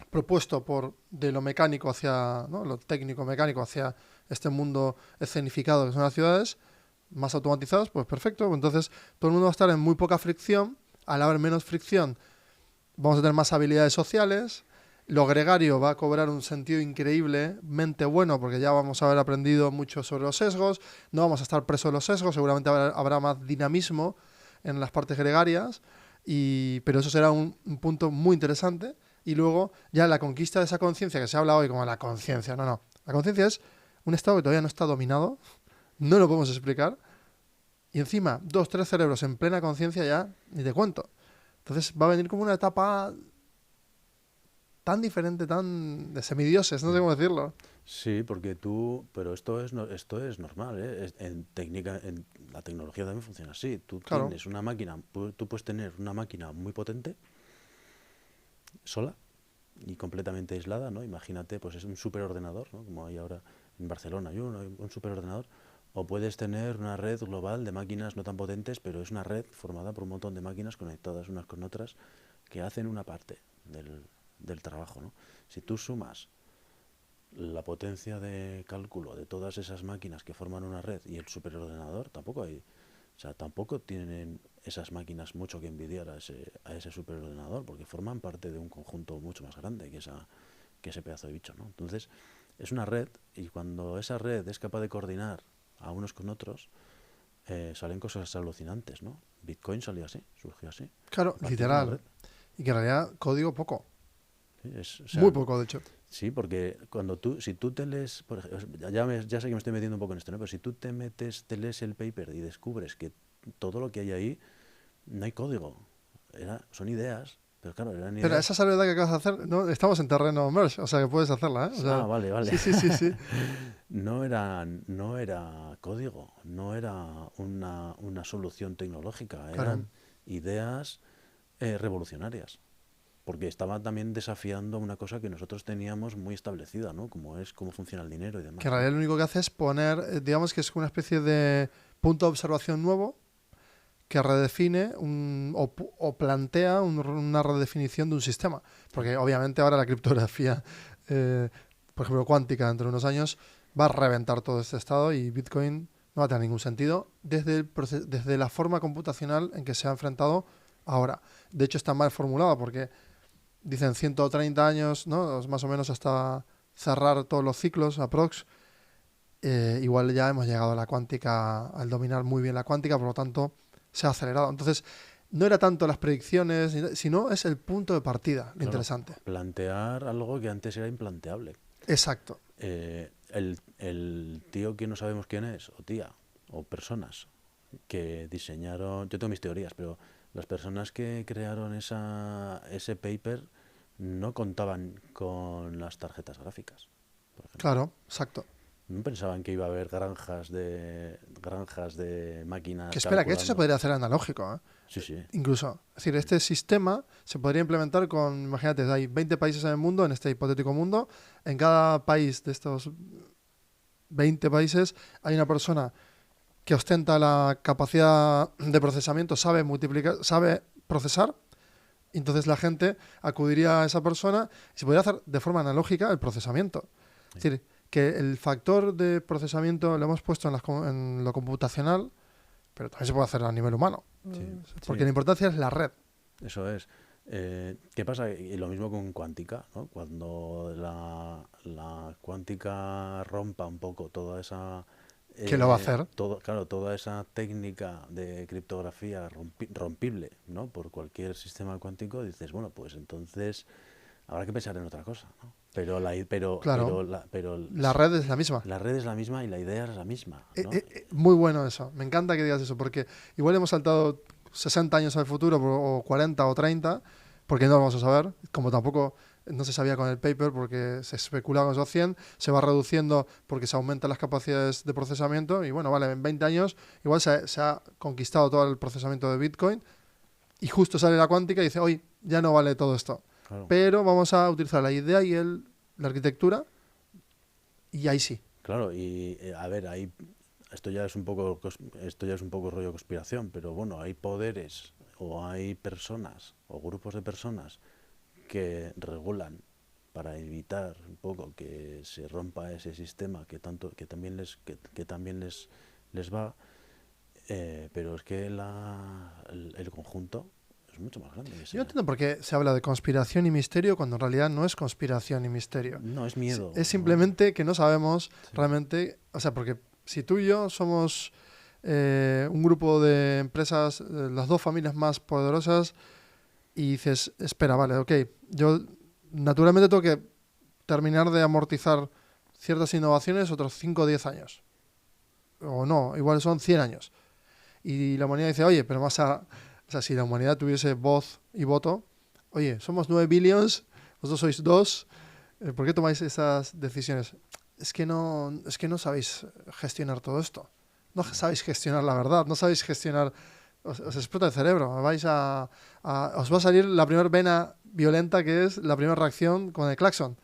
propuesto por de lo mecánico hacia, ¿no?, lo técnico mecánico hacia este mundo escenificado que son las ciudades más automatizadas, pues perfecto. Entonces todo el mundo va a estar en muy poca fricción. Al haber menos fricción vamos a tener más habilidades sociales. Lo gregario va a cobrar un sentido increíblemente bueno porque ya vamos a haber aprendido mucho sobre los sesgos. No vamos a estar presos de los sesgos. Seguramente habrá más dinamismo en las partes gregarias. Pero eso será un punto muy interesante. Y luego ya la conquista de esa conciencia que se habla hoy como la conciencia. No. La conciencia es un estado que todavía no está dominado. No lo podemos explicar. Y encima, 2, 3 cerebros en plena conciencia ya, ni te cuento. Entonces va a venir como una etapa tan diferente, tan de semidioses, no sé cómo decirlo. Sí, porque pero esto es normal, ¿eh? En la tecnología también funciona así. Tú Claro, tienes una máquina, tú puedes tener una máquina muy potente, sola y completamente aislada, ¿no? Imagínate, pues es un superordenador, ¿no? Como hay ahora en Barcelona, hay un superordenador. O puedes tener una red global de máquinas no tan potentes, pero es una red formada por un montón de máquinas conectadas unas con otras que hacen una parte del trabajo, ¿no? Si tú sumas la potencia de cálculo de todas esas máquinas que forman una red y el superordenador, tampoco tienen esas máquinas mucho que envidiar a ese superordenador, porque forman parte de un conjunto mucho más grande que ese pedazo de bicho, ¿no? Entonces, es una red, y cuando esa red es capaz de coordinar a unos con otros, salen cosas alucinantes, ¿no? Bitcoin salió así, surgió así, claro, a partir de una literal. red. Y que en realidad código poco. ¿Sí? O Muy sea, poco, de hecho. sí, porque si tú te lees, ya sé que me estoy metiendo un poco en esto, ¿no? Pero si tú te lees el paper y descubres que todo lo que hay ahí no hay código, son ideas, pero claro, eran Pero esa ideas. salvedad que acabas de hacer, no, estamos en terreno merge, o sea que puedes hacerla, ¿eh? O sea, Vale, vale. sí, sí, sí, sí. No era código, no era una solución tecnológica, Claro. eran ideas revolucionarias. Porque estaba también desafiando una cosa que nosotros teníamos muy establecida, ¿no? Como es cómo funciona el dinero y Que en demás, ¿no? realidad lo único que hace es poner, digamos que es una especie de punto de observación nuevo que redefine o plantea una redefinición de un sistema. Sí, Porque obviamente ahora la criptografía, eh, por ejemplo, cuántica, dentro de unos años, va a reventar todo este estado y Bitcoin no va a tener ningún sentido desde la forma computacional en que se ha enfrentado ahora. De hecho, está mal formulado porque dicen 130 años, ¿no?, más o menos hasta cerrar todos los ciclos, aprox. Igual ya hemos llegado a la cuántica, al dominar muy bien la cuántica, por lo tanto se ha acelerado. Entonces, no era tanto las predicciones, sino es el punto de partida, lo interesante. Plantear algo que antes era implanteable. Exacto. El tío que no sabemos quién es, o tía, o personas que diseñaron, yo tengo mis teorías, pero las personas que crearon ese paper no contaban con las tarjetas gráficas, por ejemplo. Claro, exacto. No pensaban que iba a haber granjas de máquinas. Que espera, que esto se podría hacer analógico, ¿eh? Sí, sí. Incluso. Es decir, este sistema se podría implementar con, imagínate, hay 20 países en el mundo, en este hipotético mundo. En cada país de estos 20 países hay una persona que ostenta la capacidad de procesamiento, sabe multiplicar, sabe procesar. Entonces la gente acudiría a esa persona y se podría hacer de forma analógica el procesamiento. Sí. Es decir, que el factor de procesamiento lo hemos puesto en lo computacional, pero también se puede hacer a nivel humano. Sí, porque la importancia es la red. Eso es. ¿Qué pasa? Y lo mismo con cuántica, ¿no? Cuando la cuántica rompa un poco toda esa... ¿Qué lo va a hacer? Toda esa técnica de criptografía rompible, ¿no? Por cualquier sistema cuántico, dices, bueno, pues entonces habrá que pensar en otra cosa, ¿no? Pero la red es la misma. La red es la misma y la idea es la misma, ¿no? Muy bueno eso. Me encanta que digas eso, porque igual hemos saltado 60 años al futuro, o 40 o 30, porque no lo vamos a saber, como tampoco no se sabía con el paper, porque se especulaba con esos 100, se va reduciendo porque se aumentan las capacidades de procesamiento, y bueno, vale, en 20 años igual se ha conquistado todo el procesamiento de Bitcoin, y justo sale la cuántica y dice, hoy ya no vale todo esto. Claro. Pero vamos a utilizar la idea y la arquitectura, y ahí sí. Claro, y a ver, ahí esto ya es un poco rollo conspiración, pero bueno, hay poderes o hay personas o grupos de personas que regulan para evitar un poco que se rompa ese sistema que también les va, pero es que el conjunto es mucho más grande. Yo no entiendo por qué se habla de conspiración y misterio cuando en realidad no es conspiración y misterio. No, es miedo. Es simplemente que no sabemos realmente, o sea, porque si tú y yo somos un grupo de empresas, las dos familias más poderosas, y dices, espera, vale, ok, yo naturalmente tengo que terminar de amortizar ciertas innovaciones otros 5 o 10 años. O no, igual son 100 años. Y la humanidad dice, oye, pero o sea, si la humanidad tuviese voz y voto, oye, somos 9 billions, vosotros sois 2, ¿por qué tomáis esas decisiones? Es que no sabéis gestionar todo esto. No sabéis gestionar la verdad, no sabéis gestionar... Os explota el cerebro, os va a salir la primera vena violenta, que es la primera reacción con el claxon.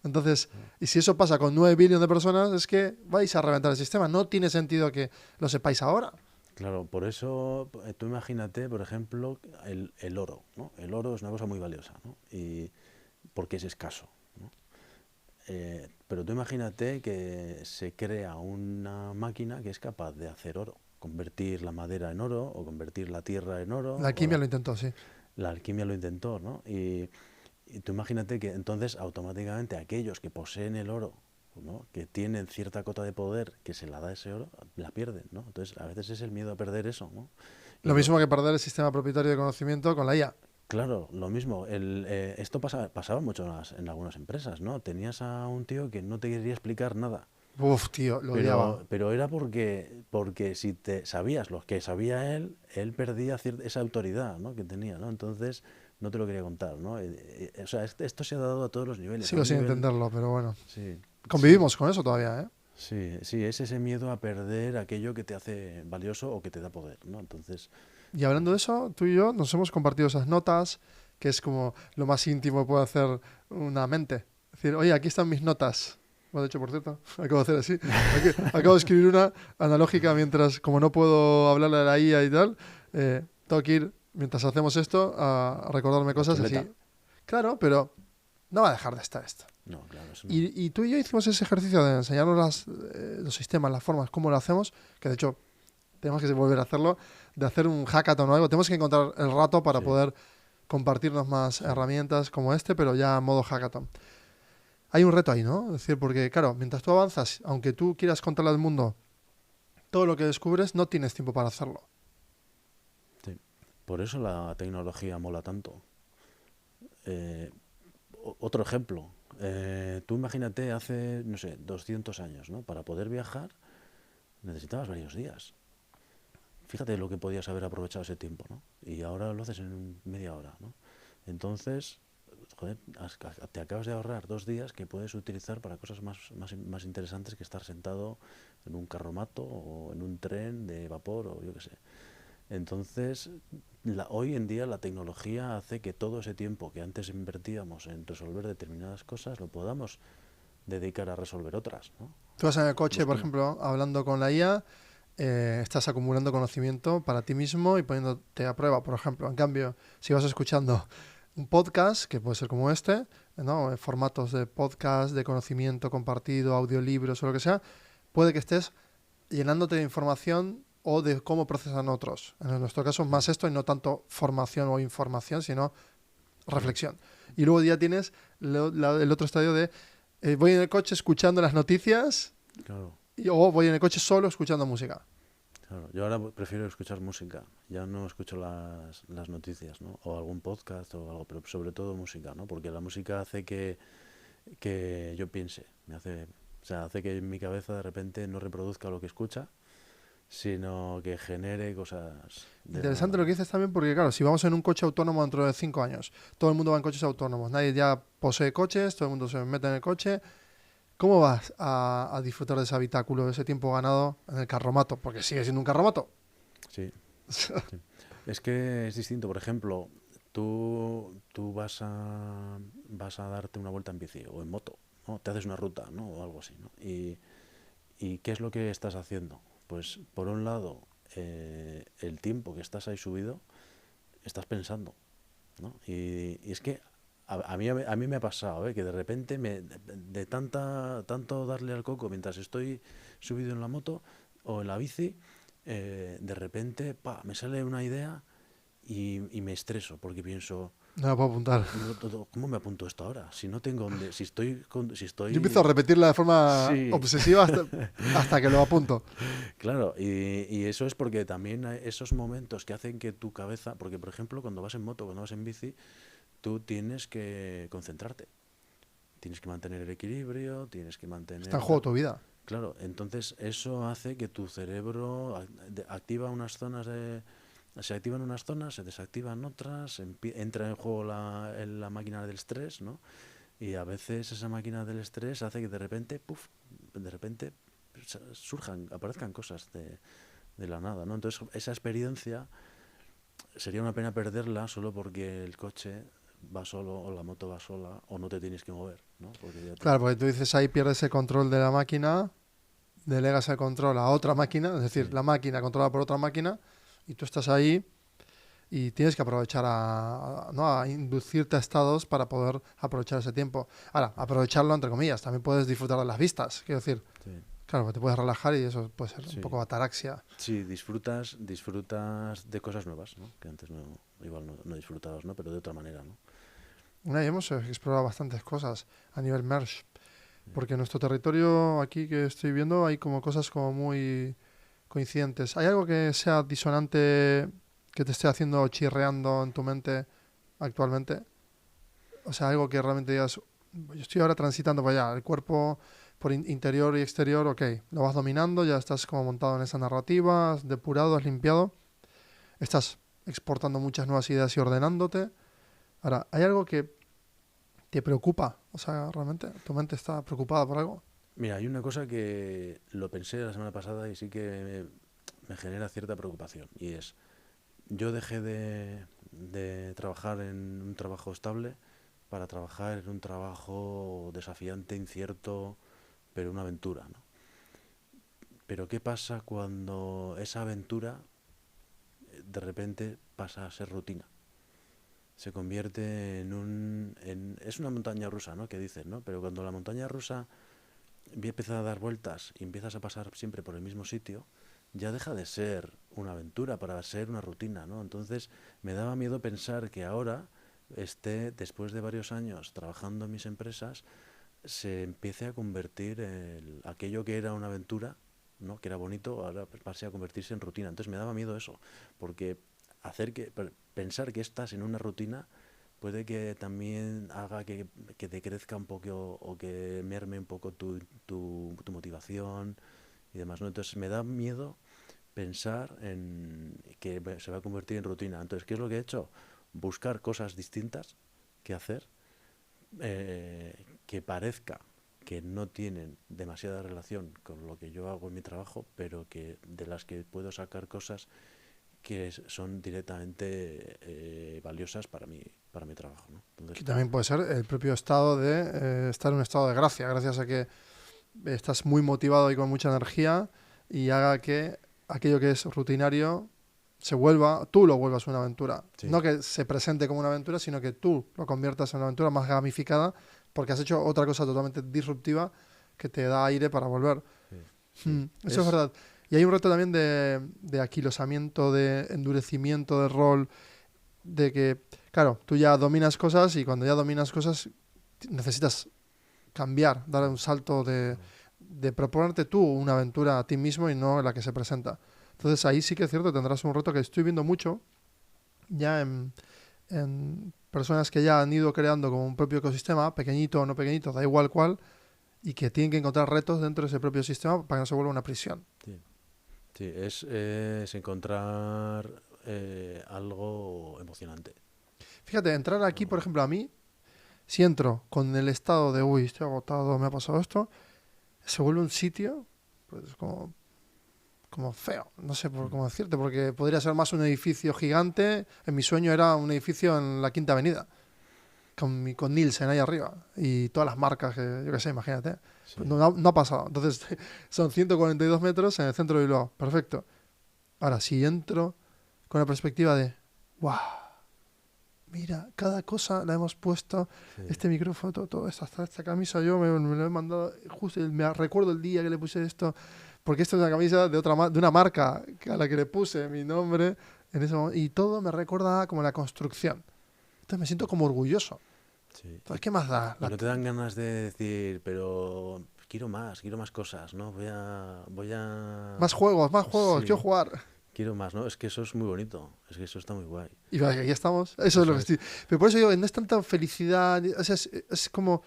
Entonces, y si eso pasa con 9 billones de personas, es que vais a reventar el sistema. No tiene sentido que lo sepáis ahora. Claro, por eso tú imagínate, por ejemplo, el oro, ¿no? El oro es una cosa muy valiosa, ¿no? Y porque es escaso, ¿no? Pero tú imagínate que se crea una máquina que es capaz de hacer oro, convertir la madera en oro o convertir la tierra en oro. La alquimia lo intentó, sí. La alquimia lo intentó, ¿no? Y tú imagínate que entonces automáticamente aquellos que poseen el oro, ¿no? Que tienen cierta cota de poder que se la da ese oro, la pierden, ¿no? Entonces a veces es el miedo a perder eso, ¿no? Lo mismo que perder el sistema propietario de conocimiento con la IA. Claro, lo mismo. Esto pasaba mucho en algunas empresas, ¿no? Tenías a un tío que no te quería explicar nada. Uf, tío, lo odiaba. Pero era porque si te sabías lo que sabía él perdía esa autoridad, ¿no? Que tenía, ¿no? Entonces no te lo quería contar, ¿no? O sea, esto se ha dado a todos los niveles. Sigo sin entenderlo, pero bueno. Sí. Convivimos con eso todavía, ¿eh? Sí, es ese miedo a perder aquello que te hace valioso o que te da poder, ¿no? Entonces... Y hablando de eso, tú y yo nos hemos compartido esas notas, que es como lo más íntimo que puede hacer una mente. Es decir, oye, aquí están mis notas. Bueno, de hecho, por cierto, acabo de hacer así. Acabo de escribir una analógica mientras, como no puedo hablarle a la IA y tal, tengo que ir, mientras hacemos esto, a recordarme cosas así. Claro, pero no va a dejar de estar esto. No, claro, eso no. Y tú y yo hicimos ese ejercicio de enseñarnos los sistemas, las formas, cómo lo hacemos, que de hecho tenemos que volver a hacerlo, de hacer un hackathon o algo. Tenemos que encontrar el rato para poder compartirnos más herramientas como este, pero ya en modo hackathon. Hay un reto ahí, ¿no? Es decir, porque claro, mientras tú avanzas, aunque tú quieras contarle al mundo todo lo que descubres, no tienes tiempo para hacerlo. Por eso la tecnología mola tanto. Eh, Otro ejemplo, tú imagínate hace, no sé, 200 años, ¿no? Para poder viajar necesitabas varios días. Fíjate lo que podías haber aprovechado ese tiempo, ¿no? Y ahora lo haces en media hora, ¿no? Entonces, joder, te acabas de ahorrar 2 días que puedes utilizar para cosas más interesantes que estar sentado en un carromato o en un tren de vapor o yo qué sé. Entonces, hoy en día la tecnología hace que todo ese tiempo que antes invertíamos en resolver determinadas cosas lo podamos dedicar a resolver otras, ¿no? Tú vas en el coche, por Buscando. ejemplo, hablando con la IA, estás acumulando conocimiento para ti mismo y poniéndote a prueba, por ejemplo. En cambio, si vas escuchando un podcast, que puede ser como este, ¿no? En formatos de podcast, de conocimiento compartido, audiolibros o lo que sea, puede que estés llenándote de información o de cómo procesan otros. En nuestro caso, más Sí, esto y no tanto formación o información, sino sí, reflexión. Y luego ya tienes el otro estadio de voy en el coche escuchando las noticias claro, o voy en el coche solo escuchando música. claro. Yo ahora prefiero escuchar música, ya no escucho las noticias, ¿no? O algún podcast o algo, pero sobre todo música, ¿no? Porque la música hace que yo piense, o sea, hace que mi cabeza de repente no reproduzca lo que escucha, sino que genere cosas de la Interesante nada, lo que ¿no? dices también porque, claro, si vamos en un coche autónomo dentro de 5 años, todo el mundo va en coches autónomos, nadie ya posee coches, todo el mundo se mete en el coche. ¿Cómo vas a disfrutar de ese habitáculo, de ese tiempo ganado en el carromato? Porque sigue siendo un carromato. Sí, sí. Es que es distinto. Por ejemplo, tú vas a darte una vuelta en bici o en moto, ¿no? Te haces una ruta, ¿no? O algo así, ¿no? ¿Y qué es lo que estás haciendo? Pues, por un lado, el tiempo que estás ahí subido, estás pensando, ¿no? Y es que a mí me ha pasado, ¿eh? Que de repente, de tanto darle al coco mientras estoy subido en la moto o en la bici, de repente, me sale una idea y me estreso porque pienso, No me puedo apuntar. ¿cómo me apunto esto ahora? Si no tengo donde, si Yo empiezo a estoy, repetirla de forma sí, obsesiva hasta que lo apunto. claro, y eso es porque también hay esos momentos que hacen que tu cabeza, porque por ejemplo cuando vas en moto, cuando vas en bici, tú tienes que concentrarte, tienes que mantener el equilibrio, tienes que Está en mantener juego tal. tu vida. Claro, entonces eso hace que tu cerebro activa unas zonas se activan unas zonas, se desactivan otras, entra en juego la máquina del estrés, ¿no? Y a veces esa máquina del estrés hace que de repente, puff, de repente aparezcan cosas de la nada, ¿no? Entonces esa experiencia sería una pena perderla solo porque el coche va solo o la moto va sola o no te tienes que mover, ¿no? Porque ya Claro, te. porque tú dices ahí pierdes el control de la máquina, delegas el control a otra máquina, es decir, Sí, la máquina controlada por otra máquina, y tú estás ahí y tienes que aprovechar ¿no? a inducirte a estados para poder aprovechar ese tiempo. Ahora, aprovecharlo entre comillas, también puedes disfrutar de las vistas, quiero decir, sí, claro, te puedes relajar y eso puede ser un sí. poco ataraxia. Sí, disfrutas de cosas nuevas, ¿no? Que antes igual no disfrutabas, ¿no? Pero de otra manera, ¿no? Bueno, y hemos explorado bastantes cosas a nivel merge, porque en nuestro territorio aquí que estoy viendo hay como cosas como muy coincidentes. ¿Hay algo que sea disonante que te esté haciendo chirreando en tu mente actualmente? O sea, algo que realmente digas, yo estoy ahora transitando para allá, el cuerpo por interior y exterior, ok, lo vas dominando, ya estás como montado en esa narrativa, has depurado, has limpiado, estás exportando muchas nuevas ideas y ordenándote. Ahora, ¿hay algo que te preocupa? O sea, realmente, ¿tu mente está preocupada por algo? Mira, hay una cosa que lo pensé la semana pasada y sí que me genera cierta preocupación. Y es, yo dejé de trabajar en un trabajo estable para trabajar en un trabajo desafiante, incierto, pero una aventura, ¿no? Pero ¿qué pasa cuando esa aventura de repente pasa a ser rutina? Se convierte es una montaña rusa, ¿no? Que dicen, ¿no? Pero cuando la montaña rusa empieza a dar vueltas y empiezas a pasar siempre por el mismo sitio, ya deja de ser una aventura para ser una rutina, ¿no? Entonces me daba miedo pensar que ahora después de varios años trabajando en mis empresas, se empiece a convertir aquello que era una aventura, ¿no? Que era bonito, ahora pase a convertirse en rutina. Entonces me daba miedo eso, porque pensar que estás en una rutina puede que también haga que te crezca un poco o que merme un poco tu motivación y demás, ¿no? Entonces me da miedo pensar en que se va a convertir en rutina. Entonces, ¿qué es lo que he hecho? Buscar cosas distintas que hacer, que parezca que no tienen demasiada relación con lo que yo hago en mi trabajo, pero que de las que puedo sacar cosas que son directamente valiosas para mi trabajo, ¿no? Que Entonces, también puede ser el propio estado de estar en un estado de gracia, gracias a que estás muy motivado y con mucha energía y haga que aquello que es rutinario tú lo vuelvas una aventura. sí, No que se presente como una aventura, sino que tú lo conviertas en una aventura más gamificada porque has hecho otra cosa totalmente disruptiva que te da aire para volver. sí, sí. Eso es verdad. Y hay un reto también de aquilosamiento, de endurecimiento del rol, de que, claro, tú ya dominas cosas y cuando ya dominas cosas necesitas cambiar, dar un salto de proponerte tú una aventura a ti mismo y no la que se presenta. Entonces ahí sí que es cierto, tendrás un reto que estoy viendo mucho ya en personas que ya han ido creando como un propio ecosistema, pequeñito o no pequeñito, da igual cuál, y que tienen que encontrar retos dentro de ese propio sistema para que no se vuelva una prisión. Sí, sí, es encontrar algo emocionante. Fíjate, entrar aquí, por ejemplo, a mí, si entro con el estado de, uy, estoy agotado, me ha pasado esto, se vuelve un sitio, pues como feo, no sé por Mm. cómo decirte, porque podría ser más un edificio gigante. En mi sueño era un edificio en la Quinta Avenida, con Nielsen ahí arriba y todas las marcas que yo qué sé, imagínate. Pues Sí, no ha pasado. Entonces son 142 metros en el centro de Bilbao, perfecto. Ahora, si entro con la perspectiva de, wow, mira, cada cosa la hemos puesto, sí, este micrófono, todo esto, hasta esta camisa, yo me lo he mandado, justo me recuerdo el día que le puse esto, porque esta es una camisa de una marca a la que le puse mi nombre en ese momento, y todo me recuerda como la construcción. Entonces me siento como orgulloso. sí. Entonces, ¿qué más da? Y no te dan ganas de decir, pero quiero más cosas, ¿no? Más juegos, quiero Sí, jugar. quiero más, ¿no? Es que eso es muy bonito, es que eso está muy guay. Y aquí estamos, eso es lo Eso que es. estoy. Pero por eso digo, no es tanta felicidad, o sea, es como.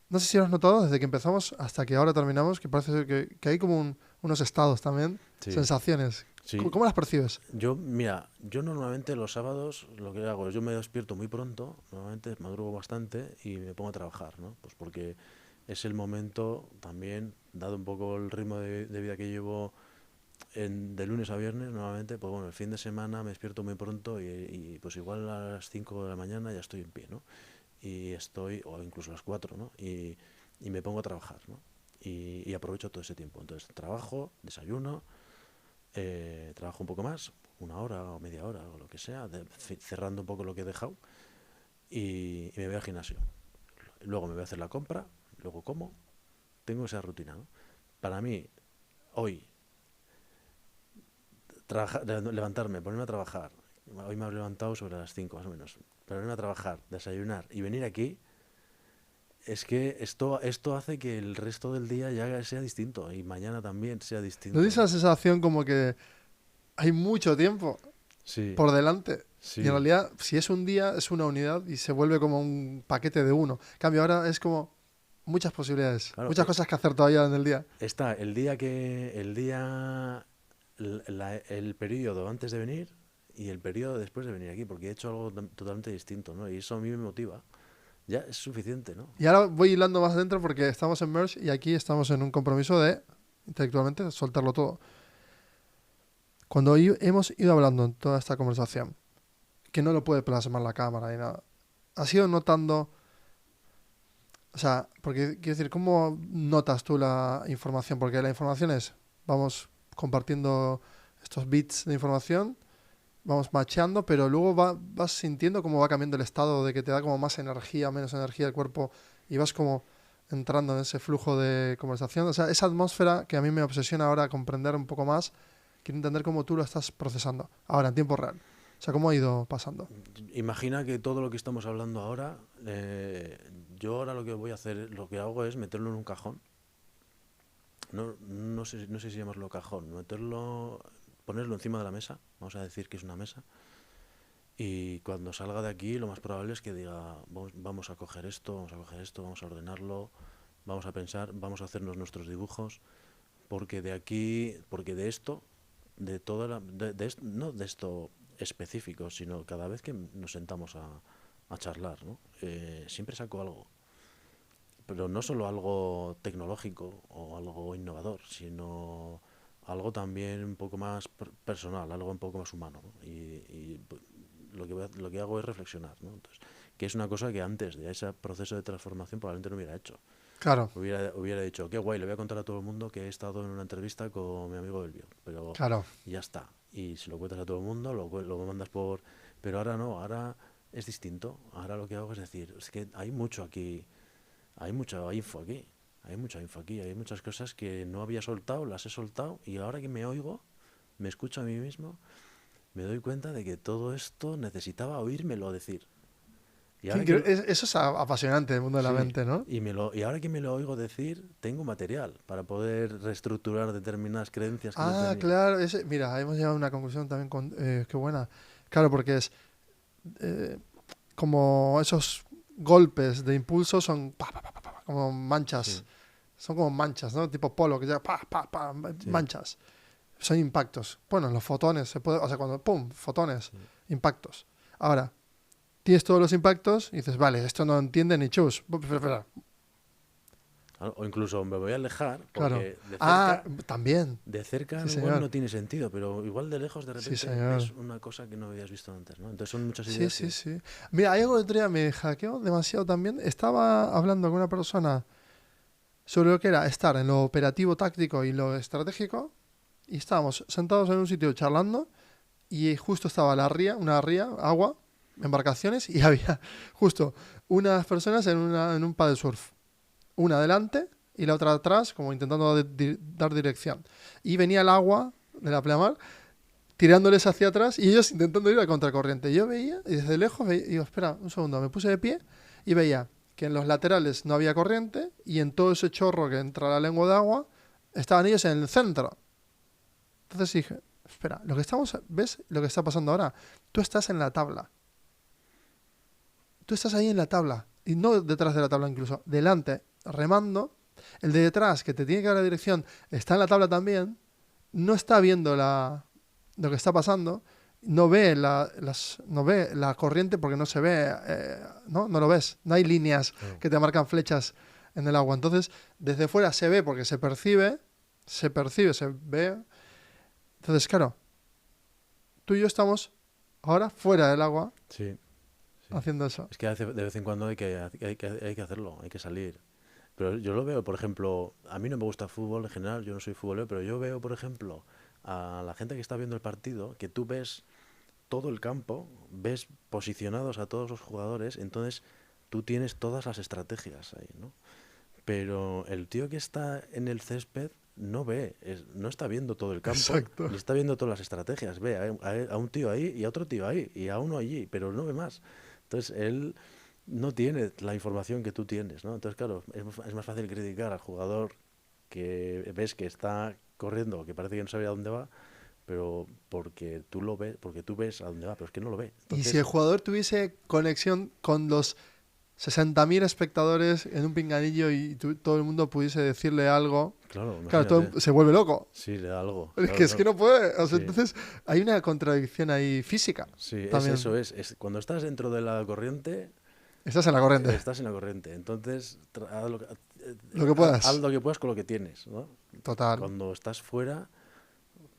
No sé si lo has notado desde que empezamos hasta que ahora terminamos, que parece ser que hay como unos estados también, Sí, sensaciones. ¿Cómo, sí. cómo las percibes? Mira, yo normalmente los sábados lo que hago es yo me despierto muy pronto, normalmente madrugo bastante y me pongo a trabajar, ¿no? Pues porque es el momento también, dado un poco el ritmo de vida que llevo de lunes a viernes, normalmente, pues bueno, el fin de semana me despierto muy pronto y pues igual a las 5 de la mañana ya estoy en pie, ¿no? O incluso a las 4, ¿no? Y me pongo a trabajar, ¿no? Y aprovecho todo ese tiempo. Entonces trabajo, desayuno, trabajo un poco más, una hora o media hora o lo que sea, cerrando un poco lo que he dejado y me voy al gimnasio. Luego me voy a hacer la compra, luego como, tengo esa rutina, ¿no? Para mí, hoy, levantarme, ponerme a trabajar, hoy me he levantado sobre las 5 más o menos, ponerme a trabajar, desayunar y venir aquí, es que esto hace que el resto del día ya sea distinto y mañana también sea ¿No tienes distinto, esa ¿no? sensación como que hay mucho tiempo Sí, por delante? Y en sí. realidad, si es un día, es una unidad y se vuelve como un paquete de uno. En cambio, ahora es como muchas posibilidades, Claro, muchas cosas que hacer todavía en el día. está el periodo antes de venir y el periodo después de venir aquí, porque he hecho algo totalmente distinto, ¿no? Y eso a mí me motiva. Ya es suficiente, ¿no? Y ahora voy hilando más adentro porque estamos en Merge y aquí estamos en un compromiso de, intelectualmente, soltarlo todo. Cuando hemos ido hablando en toda esta conversación, que no lo puede plasmar la cámara ni nada, has ido notando, o sea, porque quiero decir, ¿cómo notas tú la información? Porque la información es, vamos compartiendo estos bits de información, vamos macheando, pero luego vas sintiendo cómo va cambiando el estado, de que te da como más energía, menos energía el cuerpo, y vas como entrando en ese flujo de conversación. O sea, esa atmósfera que a mí me obsesiona ahora comprender un poco más, quiero entender cómo tú lo estás procesando, ahora, en tiempo real. O sea, cómo ha ido pasando. Imagina que todo lo que estamos hablando ahora, yo ahora lo que voy a hacer, lo que hago es meterlo en un cajón. No sé si llamarlo cajón, meterlo ponerlo encima de la mesa, vamos a decir que es una mesa, y cuando salga de aquí lo más probable es que diga, vamos a coger esto, vamos a coger esto, vamos a ordenarlo, vamos a pensar, vamos a hacernos nuestros dibujos, porque de aquí, porque de esto, de toda la, no de esto específico, sino cada vez que nos sentamos a charlar, ¿no? Siempre saco algo, pero no solo algo tecnológico o algo innovador, sino algo también un poco más personal, algo un poco más humano, ¿no? Y lo que hago es reflexionar, ¿no? Entonces, que es una cosa que antes de ese proceso de transformación probablemente no hubiera hecho. Claro, Hubiera dicho, qué guay, le voy a contar a todo el mundo que he estado en una entrevista con mi amigo Elvio, pero claro. ya está. Y si lo cuentas a todo el mundo, lo mandas por... Pero ahora no, ahora es distinto. Ahora lo que hago es decir, es que hay mucho aquí, hay mucha info aquí, hay mucha info aquí, hay muchas cosas que no había soltado, las he soltado y ahora que me oigo, me escucho a mí mismo, me doy cuenta de que todo esto necesitaba oírmelo decir. Y ahora que, Eso es apasionante, el mundo de la sí, mente, ¿no? y ahora que me lo oigo decir, tengo material para poder reestructurar determinadas creencias que yo Ah, tenía. claro. Mira, hemos llegado a una conclusión también qué buena. Claro, porque es eh, como esos golpes de impulso son como manchas. Sí, Son como manchas, ¿no? Tipo polo, que ya sí, manchas. Son impactos. Bueno, los fotones, o sea, cuando, ¡pum!, fotones, sí. impactos. Ahora, tienes todos los impactos y dices, vale, esto no entiende ni chus. Espera, O incluso me voy a alejar claro. porque Ah, también. de cerca Sí, igual señor. no tiene sentido, pero igual de lejos de Sí, repente ves señor. una cosa que no habías visto antes, ¿no? Entonces son muchas Sí, ideas sí, que... sí. Mira, hay algo que otro día me hackeó demasiado también. Estaba hablando con una persona sobre lo que era estar en lo operativo, táctico y lo estratégico. Y estábamos sentados en un sitio charlando y justo estaba una ría, agua, embarcaciones y había justo unas personas en un paddle surf. Una adelante y la otra atrás, como intentando dar dirección. Y venía el agua de la pleamar tirándoles hacia atrás y ellos intentando ir a contracorriente. Yo veía y desde lejos veía, y digo, espera, un segundo, me puse de pie y veía que en los laterales no había corriente y en todo ese chorro que entra la lengua de agua estaban ellos en el centro. Entonces dije, espera, ¿ves lo que está pasando ahora? Tú estás en la tabla. Tú estás ahí en la tabla. Y no detrás de la tabla incluso, delante, remando. El de detrás, que te tiene que dar la dirección, está en la tabla también. No está viendo lo que está pasando. No ve la corriente porque no se ve, ¿no? No lo ves. No hay líneas Claro. que te marcan flechas en el agua. Entonces, desde fuera se ve porque se ve. Entonces, claro, tú y yo estamos ahora fuera del agua Sí, sí. haciendo eso. Es que de vez en cuando hay que hacerlo, hay que salir. Pero yo lo veo, por ejemplo, a mí no me gusta el fútbol en general, yo no soy futbolero, pero yo veo, por ejemplo, a la gente que está viendo el partido, que tú ves todo el campo, ves posicionados a todos los jugadores, entonces tú tienes todas las estrategias ahí, ¿no? Pero el tío que está en el césped no ve, no está viendo todo el campo, Exacto. ni está viendo todas las estrategias. Ve a un tío ahí y a otro tío ahí y a uno allí, pero no ve más. Entonces él no tiene la información que tú tienes, ¿no? Entonces, claro, es más fácil criticar al jugador que ves que está corriendo, que parece que no sabe a dónde va, pero porque tú lo ves, porque tú ves a dónde va, pero es que no lo ve. Y si el Entonces, jugador tuviese conexión con los 60.000 espectadores en un pinganillo y todo el mundo pudiese decirle algo, claro, claro, imagínate, se vuelve loco. sí, le da algo, Es claro, que no puede. O sea, sí. entonces hay una contradicción ahí física Sí, también. eso es. Cuando estás dentro de la corriente, Estás en la corriente. estás en la corriente. Entonces, Lo que haz puedas. lo que puedas con lo que tienes, ¿no? Total. Cuando estás fuera,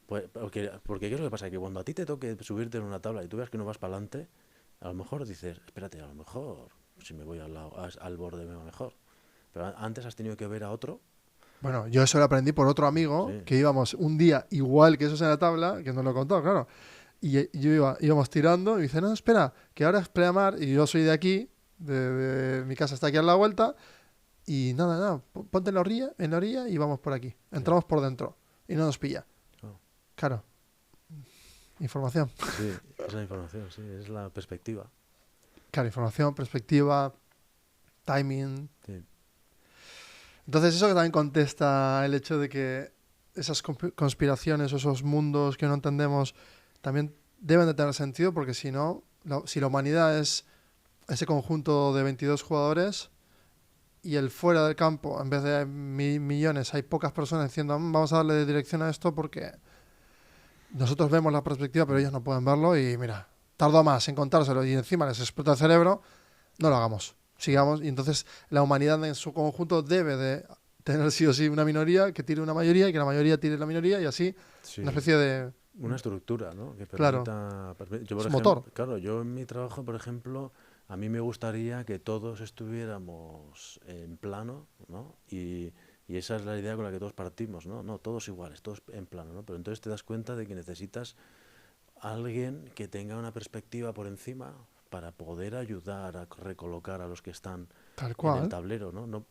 pues, porque ¿qué es lo que pasa? Que cuando a ti te toque subirte en una tabla y tú veas que no vas para adelante, a lo mejor dices, espérate, a lo mejor si me voy al borde me va mejor. Pero antes has tenido que ver a otro. Bueno, yo eso lo aprendí por otro amigo, Sí, que íbamos un día igual que esos en la tabla, que nos lo contó, claro. Y íbamos tirando y dice, no, espera, que ahora es pleamar y yo soy de aquí, mi casa está aquí a la vuelta, y nada, ponte en la orilla y vamos por aquí. sí, Entramos por dentro y no nos pilla. claro. Claro, información. Sí, es la información, sí, es la perspectiva. Claro, información, perspectiva, timing. Sí, Entonces eso que también contesta el hecho de que esas conspiraciones o esos mundos que no entendemos también deben de tener sentido, porque si no, si la humanidad es ese conjunto de 22 jugadores y el fuera del campo, en vez de millones, hay pocas personas diciendo vamos a darle dirección a esto porque nosotros vemos la perspectiva pero ellos no pueden verlo y mira, tardó más en contárselo y encima les explota el cerebro, no lo hagamos, sigamos. Y entonces la humanidad en su conjunto debe de tener sí o sí una minoría que tire una mayoría y que la mayoría tire la minoría y así Sí. una especie de... Una estructura, ¿no? Que Claro, permita... Yo, por es ejemplo, motor. claro, yo en mi trabajo, por ejemplo, a mí me gustaría que todos estuviéramos en plano, ¿no? Y esa es la idea con la que todos partimos, ¿no? No, todos iguales, todos en plano, ¿no? Pero entonces te das cuenta de que necesitas alguien que tenga una perspectiva por encima para poder ayudar a recolocar a los que están Tal en el cual. tablero, ¿no?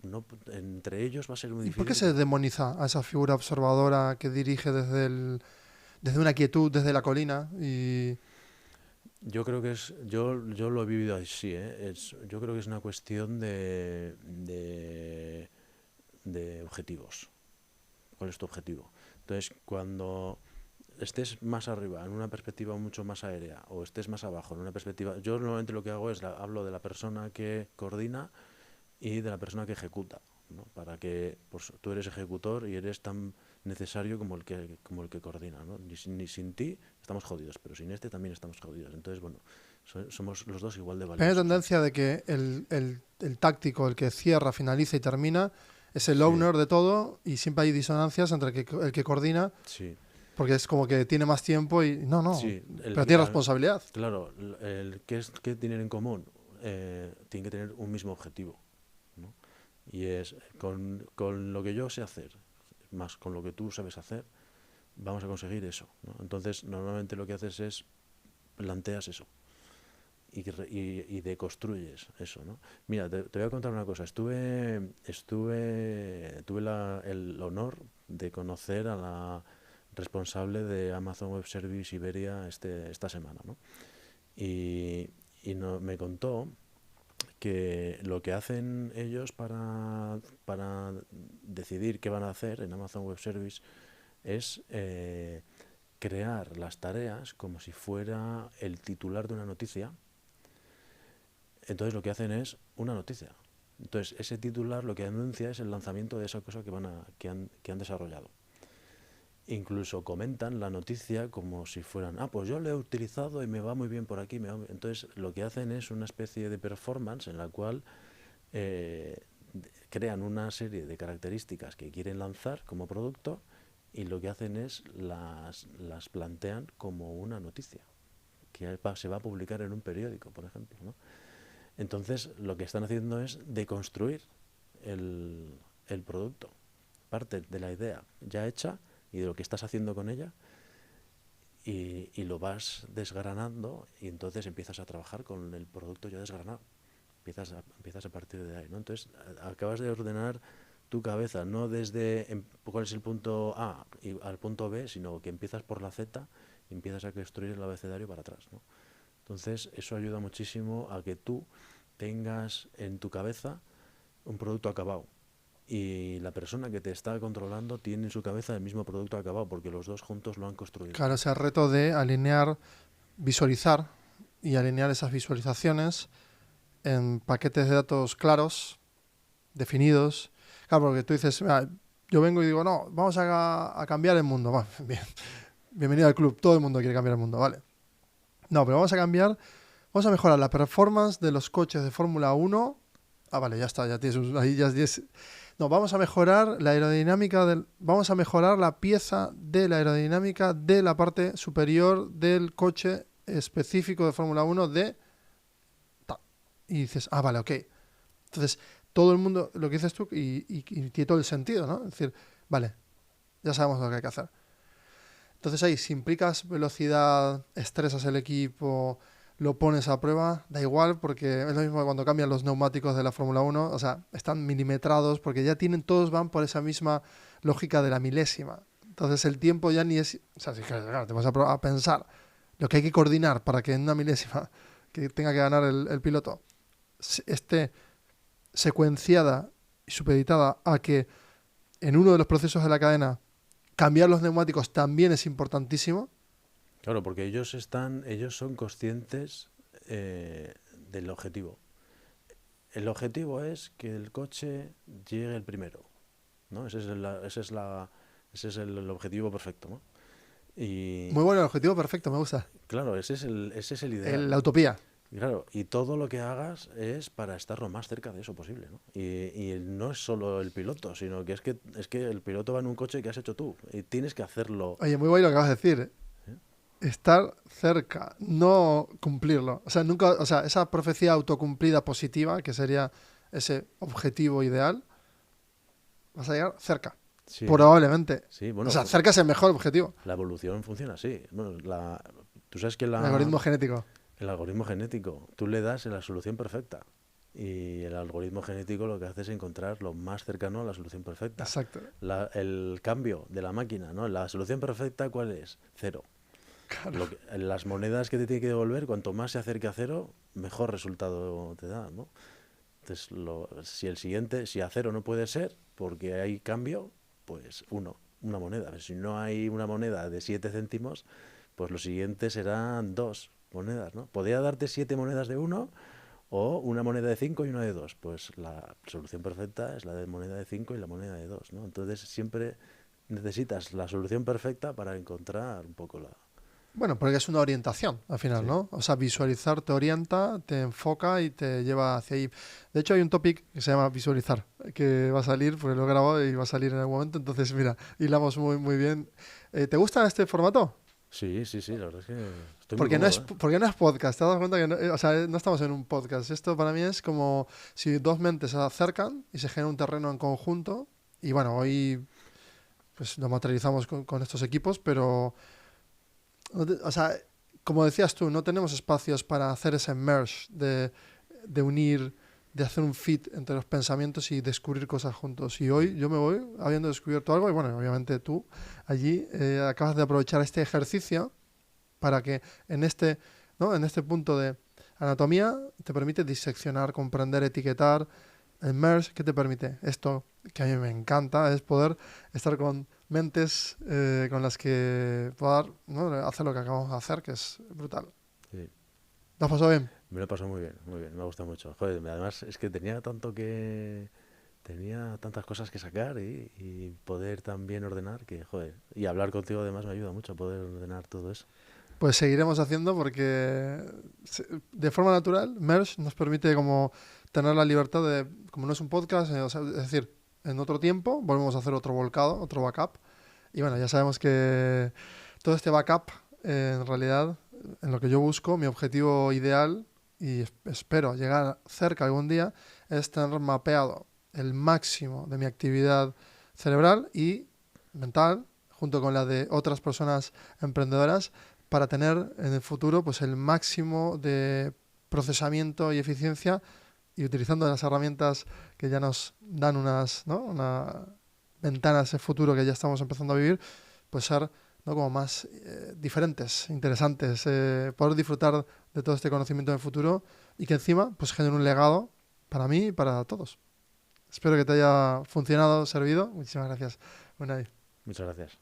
Entre ellos va a ser muy ¿Y por qué difícil. se demoniza a esa figura observadora que dirige desde una quietud, desde la colina? Y Yo creo que yo lo he vivido así, ¿eh? Yo creo que es una cuestión de objetivos. ¿Cuál es tu objetivo? Entonces, cuando estés más arriba, en una perspectiva mucho más aérea, o estés más abajo, en una perspectiva... Yo normalmente lo que hago es hablo de la persona que coordina y de la persona que ejecuta, ¿no? Para que pues, tú eres ejecutor y eres tan necesario como el que coordina, ¿no? Ni sin ti estamos jodidos, pero sin este también estamos jodidos. Entonces, bueno, somos los dos igual de hay valiosos, ¿no? tendencia de que el táctico, el que cierra, finaliza y termina, es el Sí, owner de todo y siempre hay disonancias entre el que coordina, sí, porque es como que tiene más tiempo y no, sí. pero tiene responsabilidad. Claro, ¿qué tienen en común? Tienen que tener un mismo objetivo, ¿no? Y es con lo que yo sé hacer, más con lo que tú sabes hacer, vamos a conseguir eso, ¿no? Entonces, normalmente lo que haces es planteas eso y deconstruyes eso, ¿no? Mira, te voy a contar una cosa. Tuve el honor de conocer a la responsable de Amazon Web Service Iberia esta semana, ¿no? Y, me contó que lo que hacen ellos para decidir qué van a hacer en Amazon Web Service es crear las tareas como si fuera el titular de una noticia. Entonces lo que hacen es una noticia. Entonces ese titular lo que anuncia es el lanzamiento de esa cosa que han desarrollado. Incluso comentan la noticia como si fueran, pues yo lo he utilizado y me va muy bien por aquí. Entonces lo que hacen es una especie de performance en la cual eh, crean una serie de características que quieren lanzar como producto y lo que hacen es las plantean como una noticia que se va a publicar en un periódico, por ejemplo, ¿no? Entonces lo que están haciendo es deconstruir el producto. Parte de la idea ya hecha y de lo que estás haciendo con ella y lo vas desgranando y entonces empiezas a trabajar con el producto ya desgranado. Empiezas a partir de ahí, ¿no? Entonces acabas de ordenar tu cabeza, no desde cuál es el punto A y al punto B, sino que empiezas por la Z y empiezas a construir el abecedario para atrás, ¿no? Entonces eso ayuda muchísimo a que tú tengas en tu cabeza un producto acabado y la persona que te está controlando tiene en su cabeza el mismo producto acabado porque los dos juntos lo han construido. Claro, ese reto de alinear, visualizar y alinear esas visualizaciones en paquetes de datos claros, definidos. Claro, porque tú dices, "Mira, yo vengo y digo, no, vamos a cambiar el mundo. Va, bien. Bienvenido al club, todo el mundo quiere cambiar el mundo, vale. No, pero vamos a mejorar la performance de los coches de Fórmula 1. Ah, vale, ya está, ya tienes, ahí ya tienes. No, vamos a mejorar la aerodinámica vamos a mejorar la pieza de la aerodinámica de la parte superior del coche específico de Fórmula 1 de... Y dices, vale, ok. Entonces, todo el mundo, lo que dices tú, y tiene todo el sentido, ¿no? Es decir, vale, ya sabemos lo que hay que hacer. Entonces ahí, si implicas velocidad, estresas el equipo, lo pones a prueba, da igual, porque es lo mismo que cuando cambian los neumáticos de la Fórmula 1, o sea, están milimetrados, porque ya todos van por esa misma lógica de la milésima. Entonces el tiempo ya ni es... O sea, si claro, te vas a pensar lo que hay que coordinar para que en una milésima que tenga que ganar el piloto esté secuenciada y supeditada a que en uno de los procesos de la cadena Cambiar los neumáticos también es importantísimo. Claro, porque ellos son conscientes del objetivo. El objetivo es que el coche llegue el primero, ¿no? Ese es el objetivo perfecto, ¿no? Y Muy bueno, el objetivo perfecto, me gusta. claro, ese es el ideal, La ¿no? utopía. Y claro, y todo lo que hagas es para estar lo más cerca de eso posible, ¿no? Y no es solo el piloto, sino que es que el piloto va en un coche que has hecho tú y tienes que hacerlo. Oye, muy guay lo que acabas de decir, ¿eh? ¿Eh? Estar cerca, no cumplirlo. O sea, nunca, o sea, esa profecía autocumplida positiva, que sería ese objetivo ideal, vas a llegar cerca. Sí, Probablemente. sí, O bueno, sea, cerca es el mejor objetivo. la evolución funciona así. Bueno, tú sabes que El algoritmo genético. el algoritmo genético, tú le das la solución perfecta. Y el algoritmo genético lo que hace es encontrar lo más cercano a la solución perfecta. Exacto. El cambio de la máquina, ¿no? La solución perfecta, ¿cuál es? Cero. Claro. Las monedas que te tiene que devolver, cuanto más se acerque a cero, mejor resultado te da, ¿no? Entonces, si a cero no puede ser, porque hay cambio, pues una moneda. Si no hay una moneda de 7 céntimos, pues lo siguiente serán 2 monedas, ¿no? Podría darte 7 monedas de 1 o una moneda de 5 y una de 2. Pues la solución perfecta es la de moneda de 5 y la moneda de 2, ¿no? Entonces siempre necesitas la solución perfecta para encontrar un poco la... Bueno, porque es una orientación al final, Sí, ¿no? O sea, visualizar te orienta, te enfoca y te lleva hacia ahí. De hecho, hay un topic que se llama visualizar, que va a salir, porque lo he grabado y va a salir en algún momento. Entonces, mira, hilamos muy, muy bien. ¿Te gusta este formato? sí, sí, sí, la verdad es que estoy muy Porque no es, cómodo, ¿eh? porque no es podcast, ¿te das cuenta que no, o sea, no estamos en un podcast? Esto para mí es como si dos mentes se acercan y se genera un terreno en conjunto. Y bueno, hoy pues lo materializamos con estos equipos, pero, o sea, como decías tú, no tenemos espacios para hacer ese merge de unir, de hacer un fit entre los pensamientos y descubrir cosas juntos. Y hoy yo me voy habiendo descubierto algo y bueno, obviamente tú allí acabas de aprovechar este ejercicio para que en este, ¿no? En este punto de anatomía te permite diseccionar, comprender, etiquetar. El merge, ¿qué te permite? Esto que a mí me encanta es poder estar con mentes con las que poder, ¿no? hacer lo que acabamos de hacer, que es brutal. Sí. ¿Lo has pasado bien? Me lo he pasado muy bien, me ha gustado mucho. Joder, además es que tenía tantas cosas que sacar y poder también ordenar que, joder, y hablar contigo además me ayuda mucho a poder ordenar todo eso. Pues seguiremos haciendo porque de forma natural Merge nos permite como tener la libertad de, como no es un podcast, o sea, es decir, en otro tiempo volvemos a hacer otro volcado, otro backup. Y bueno, ya sabemos que todo este backup, en realidad, en lo que yo busco, mi objetivo ideal, y espero llegar cerca algún día, es tener mapeado el máximo de mi actividad cerebral y mental, junto con la de otras personas emprendedoras, para tener en el futuro pues el máximo de procesamiento y eficiencia y utilizando las herramientas que ya nos dan unas, ¿no? Una ventanas de futuro que ya estamos empezando a vivir, pues ser, ¿no? como más diferentes, interesantes, poder disfrutar de todo este conocimiento en el futuro y que encima pues genere un legado para mí y para todos. Espero que te haya funcionado, servido. Muchísimas gracias, Unai. Muchas gracias.